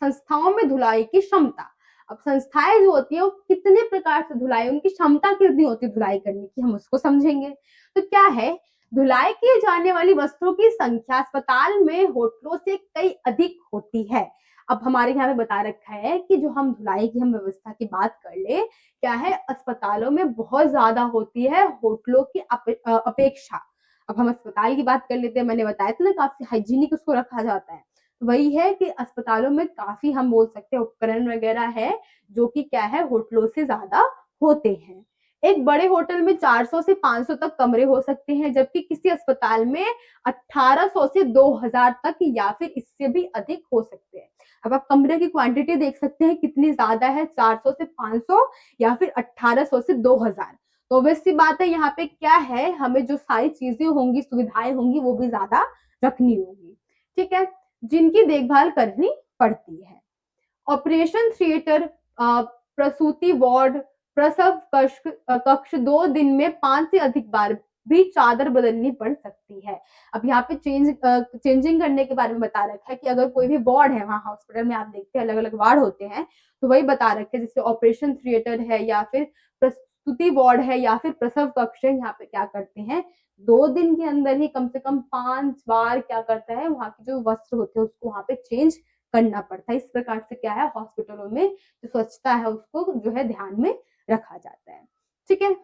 संस्थाओं में धुलाई की क्षमता। अब संस्थाएं जो होती है वो कितने प्रकार से धुलाई, उनकी क्षमता कितनी होती है धुलाई करने की, हम उसको समझेंगे। तो क्या है, धुलाई किए जाने वाली वस्तुओं की संख्या अस्पताल में होटलों से कई अधिक होती है। अब हमारे यहाँ पे बता रखा है कि जो हम धुलाई की हम व्यवस्था की बात कर ले, क्या है, अस्पतालों में बहुत ज्यादा होती है होटलों की अपेक्षा। अब हम अस्पताल की बात कर लेते हैं, मैंने बताया था ना काफी हाइजीनिक उसको रखा जाता है। तो वही है कि अस्पतालों में काफी हम बोल सकते हैं उपकरण वगैरह है जो कि क्या है होटलों से ज्यादा होते हैं। एक बड़े होटल में 400 से 500 तक कमरे हो सकते हैं, जबकि किसी अस्पताल में 1800 से 2000 तक या फिर इससे भी अधिक हो सकते हैं। अब आप कमरे की क्वांटिटी देख सकते हैं कितनी ज्यादा है, 400 से 500 या फिर 1800 से 2000। तो वैसी बात है, यहाँ पे क्या है, हमें जो सारी चीजें होंगी, सुविधाएं होंगी, वो भी ज्यादा रखनी होगी। ठीक है, जिनकी देखभाल करनी पड़ती है। ऑपरेशन थिएटर, प्रसूति वार्ड, प्रसव कक्ष 2 दिन में 5 से अधिक बार भी चादर बदलनी पड़ सकती है। अब यहाँ पे चेंजिंग करने के बारे में बता रखा है कि अगर कोई भी वार्ड है, वहां हॉस्पिटल में आप देखते हैं अलग अलग वार्ड होते हैं, तो वही बता रखे जैसे ऑपरेशन थिएटर है या फिर प्रसूति वार्ड है या फिर प्रसव कक्ष है, यहाँ पे क्या करते हैं 2 दिन के अंदर ही कम से कम 5 बार क्या करता है, वहां के जो वस्त्र होते हैं उसको वहां पे चेंज करना पड़ता है। इस प्रकार से क्या है हॉस्पिटलों में जो स्वच्छता है उसको जो है ध्यान में रखा जाता है। ठीक है,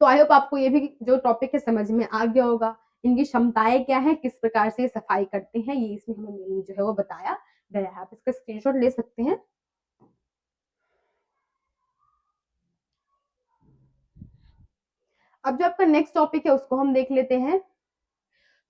तो आई होप आपको ये भी जो टॉपिक है समझ में आ गया होगा। इनकी क्षमताएं क्या है, किस प्रकार से सफाई करते हैं, ये इसमें हमें मेनली जो है वो बताया गया है। आप इसका स्क्रीनशॉट ले सकते हैं। अब जो आपका नेक्स्ट टॉपिक है उसको हम देख लेते हैं।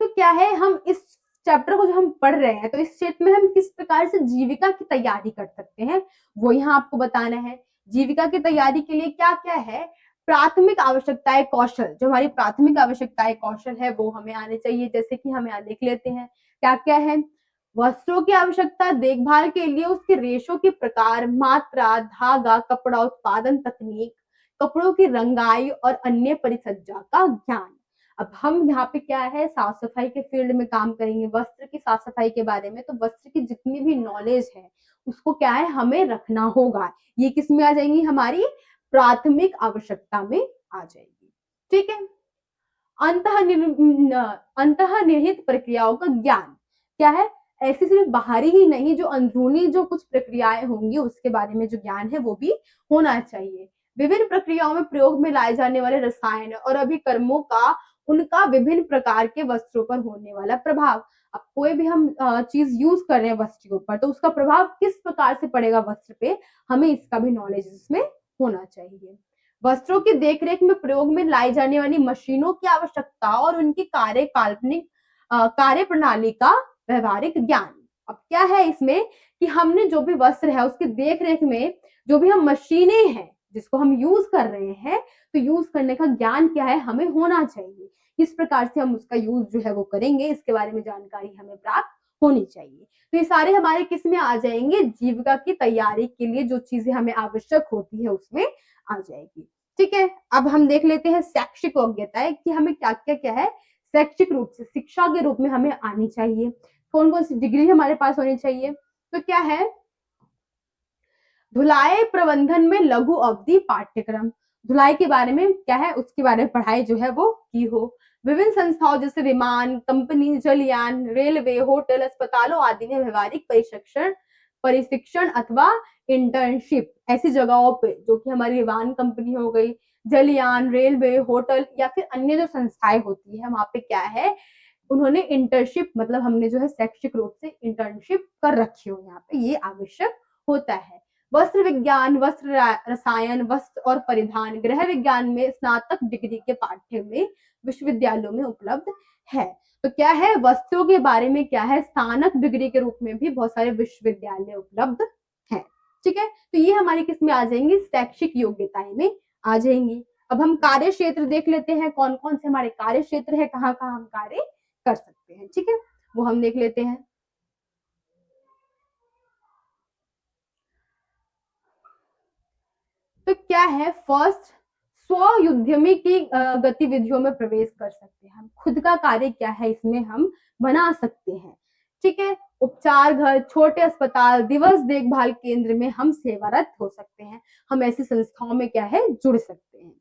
तो क्या है, हम इस चैप्टर को जो हम पढ़ रहे हैं, तो इस क्षेत्र में हम किस प्रकार से जीविका की तैयारी कर सकते हैं वो यहाँ आपको बताना है। जीविका की तैयारी के लिए क्या क्या है, प्राथमिक आवश्यकताएं कौशल, जो हमारी प्राथमिक आवश्यकताएं कौशल है वो हमें आने चाहिए। जैसे कि हम यहाँ देख लेते हैं क्या क्या है, वस्त्रों की आवश्यकता, देखभाल के लिए उसके रेशों के प्रकार, मात्रा, धागा, कपड़ा उत्पादन तकनीक, कपड़ों की रंगाई और अन्य परिसज्जा का ज्ञान। अब हम यहाँ पे क्या है साफ सफाई के फील्ड में काम करेंगे, वस्त्र की साफ सफाई के बारे में, तो वस्त्र की जितनी भी नॉलेज है उसको क्या है हमें रखना होगा। ये किस में आ जाएंगी, हमारी प्राथमिक आवश्यकता में आ जाएगी। ठीक है, अंतःनिहित प्रक्रियाओं का ज्ञान क्या है, ऐसी सिर्फ बाहरी ही नहीं, जो अंदरूनी जो कुछ प्रक्रियाएं होंगी उसके बारे में जो ज्ञान है वो भी होना चाहिए। विभिन्न प्रक्रियाओं में प्रयोग में लाए जाने वाले रसायन और अभिकर्मों का उनका विभिन्न प्रकार के वस्त्रों पर होने वाला प्रभाव। अब कोई भी हम चीज यूज कर रहे हैं वस्त्र के ऊपर, तो उसका प्रभाव किस प्रकार से पड़ेगा वस्त्र पे, हमें इसका भी नॉलेज इसमें होना चाहिए। वस्त्रों की देखरेख में प्रयोग में लाई जाने वाली मशीनों की आवश्यकता और उनकी काल्पनिक कार्य प्रणाली का व्यवहारिक ज्ञान। अब क्या है इसमें कि हमने जो भी वस्त्र है उसकी देखरेख में जो भी हम मशीनें हैं जिसको हम यूज कर रहे हैं, तो यूज करने का ज्ञान क्या है हमें होना चाहिए। किस प्रकार से हम उसका यूज जो है वो करेंगे, इसके बारे में जानकारी हमें प्राप्त होनी चाहिए। तो ये सारे हमारे किस में आ जाएंगे, जीविका की तैयारी के लिए जो चीजें हमें आवश्यक होती है उसमें आ जाएगी। ठीक है, अब हम देख लेते हैं शैक्षिक योग्यताएं कि हमें क्या क्या क्या है शैक्षिक रूप से शिक्षा के रूप में हमें आनी चाहिए, कौन कौन सी डिग्री हमारे पास होनी चाहिए। तो क्या है, धुलाई प्रबंधन में लघु अवधि पाठ्यक्रम, धुलाई के बारे में क्या है उसके बारे में पढ़ाई जो है वो की हो। विभिन्न संस्थाओं जैसे विमान कंपनी, जलयान, रेलवे, होटल, अस्पतालों आदि में व्यवहारिक प्रशिक्षण अथवा इंटर्नशिप, ऐसी जगहों पे जो कि हमारी विमान कंपनी हो गई, जलयान, रेलवे, होटल या फिर अन्य जो संस्थाएं होती है वहां पे क्या है उन्होंने इंटर्नशिप, मतलब हमने जो है शैक्षिक रूप से इंटर्नशिप कर रखी हो, यहाँ पे ये आवश्यक होता है। वस्त्र विज्ञान, वस्त्र रसायन, वस्त्र और परिधान, गृह विज्ञान में स्नातक डिग्री के पाठ्य में विश्वविद्यालयों में उपलब्ध है। तो क्या है वस्त्रों के बारे में क्या है स्नातक डिग्री के रूप में भी बहुत सारे विश्वविद्यालय उपलब्ध है। ठीक है, तो ये हमारी किस में आ जाएंगी, शैक्षिक योग्यताएं में आ जाएंगी। अब हम कार्य क्षेत्र देख लेते हैं, कौन कौन से हमारे कार्य क्षेत्र है, कहाँ कहाँ हम कार्य कर सकते हैं। ठीक है, वो हम देख लेते हैं। तो क्या है, फर्स्ट स्व युद्धमी की गतिविधियों में प्रवेश कर सकते हैं हम, खुद का कार्य क्या है इसमें हम बना सकते हैं। ठीक है। उपचार घर, छोटे अस्पताल, दिवस देखभाल केंद्र में हम सेवारत हो सकते हैं। हम ऐसी संस्थाओं में क्या है, जुड़ सकते हैं।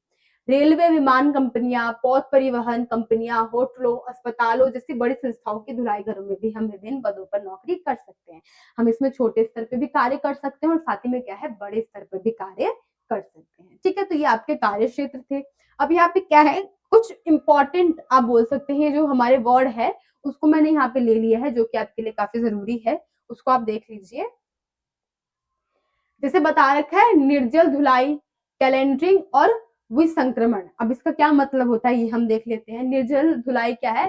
रेलवे, विमान कंपनियां, पथ परिवहन कंपनियां, होटलों, अस्पतालों जैसी बड़ी संस्थाओं की धुलाई घरों में भी हम विभिन्न पदों पर नौकरी कर सकते हैं। हम इसमें छोटे स्तर पे भी कार्य कर सकते हैं और साथ ही में क्या है, बड़े स्तर पर भी कार्य कर सकते हैं। ठीक है, तो ये आपके कार्य क्षेत्र थे। अब यहाँ पे क्या है, कुछ इंपॉर्टेंट आप बोल सकते हैं जो हमारे वर्ड है, उसको मैंने यहाँ पे ले लिया है, जो कि आपके लिए काफी जरूरी है, उसको आप देख लीजिए। जैसे बता रखा है निर्जल धुलाई, कैलेंडरिंग और विसंक्रमण। अब इसका क्या मतलब होता है ये हम देख लेते हैं। निर्जल धुलाई क्या है,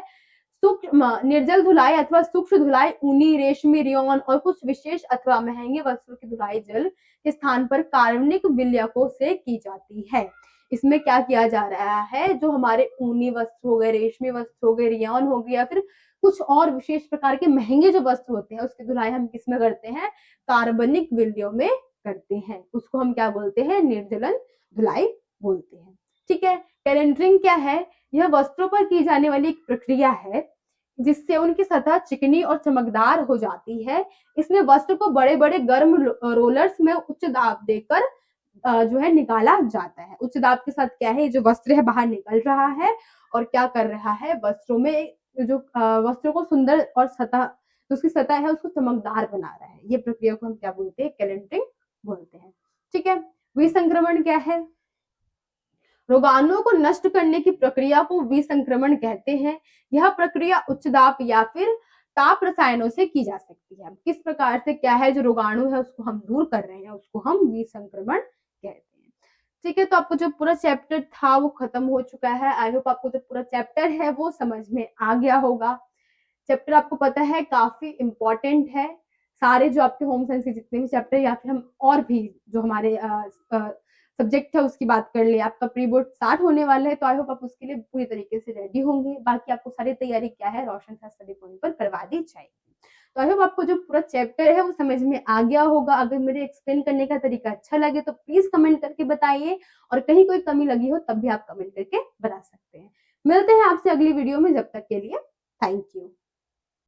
सूक्ष्म निर्जल धुलाई अथवा सूक्ष्म धुलाई ऊनी, रेशमी, रियोन और कुछ विशेष अथवा महंगे वस्त्रों की धुलाई जल के स्थान पर कार्बनिक विलयकों से की जाती है। इसमें क्या किया जा रहा है, जो हमारे ऊनी वस्त्र हो गए, रेशमी वस्त्र हो गए, रियोन हो गया, फिर कुछ और विशेष प्रकार के महंगे जो वस्त्र होते हैं उसकी धुलाई हम किसमें करते हैं, कार्बनिक विलयों में करते हैं। उसको हम क्या बोलते हैं, निर्जलन धुलाई बोलते हैं। ठीक है। कैलेंडरिंग क्या है, यह वस्त्रों पर की जाने वाली एक प्रक्रिया है जिससे उनकी सतह चिकनी और चमकदार हो जाती है। इसमें वस्त्र को बड़े बड़े गर्म रोलर्स में उच्च दाब देकर जो है निकाला जाता है। उच्च दाब के साथ क्या है, जो वस्त्र है बाहर निकल रहा है और क्या कर रहा है, वस्त्रों में जो वस्त्रों को सुंदर और सतह, जो उसकी सतह है उसको चमकदार बना रहा है। ये प्रक्रिया को हम क्या बोलते हैं, कैलेंडरिंग बोलते हैं। ठीक है। विसंक्रमण क्या है, रोगाणुओं को नष्ट करने की प्रक्रिया को विसंक्रमण कहते हैं। यह प्रक्रिया उच्च दाब या फिर ताप रसायनों से की जा सकती है। किस प्रकार से क्या है, जो रोगाणु है उसको हम दूर कर रहे हैं, उसको हम विसंक्रमण कहते हैं। ठीक है, तो आपको जो पूरा चैप्टर था वो खत्म हो चुका है। आई होप आपको जो पूरा चैप्टर है वो समझ में आ गया होगा। चैप्टर आपको पता है काफी इंपॉर्टेंट है। सारे जो आपके होम साइंस के जितने भी चैप्टर, या फिर हम और भी जो हमारे सब्जेक्ट है उसकी बात कर ले, आपका प्री बोर्ड स्टार्ट होने वाला है, तो आई होप आप उसके लिए पूरी तरीके से रेडी होंगे। बाकी आपको सारी तैयारी क्या है, रोशन सा स्टडी पॉइंट पर करवा दी जाएगी। तो आई होप आपको जो पूरा चैप्टर है वो समझ में आ गया होगा। अगर मेरे एक्सप्लेन करने का तरीका अच्छा लगे तो प्लीज कमेंट करके बताइए, और कहीं कोई कमी लगी हो तब भी आप कमेंट करके बता सकते हैं। मिलते हैं आपसे अगली वीडियो में, जब तक के लिए थैंक यू।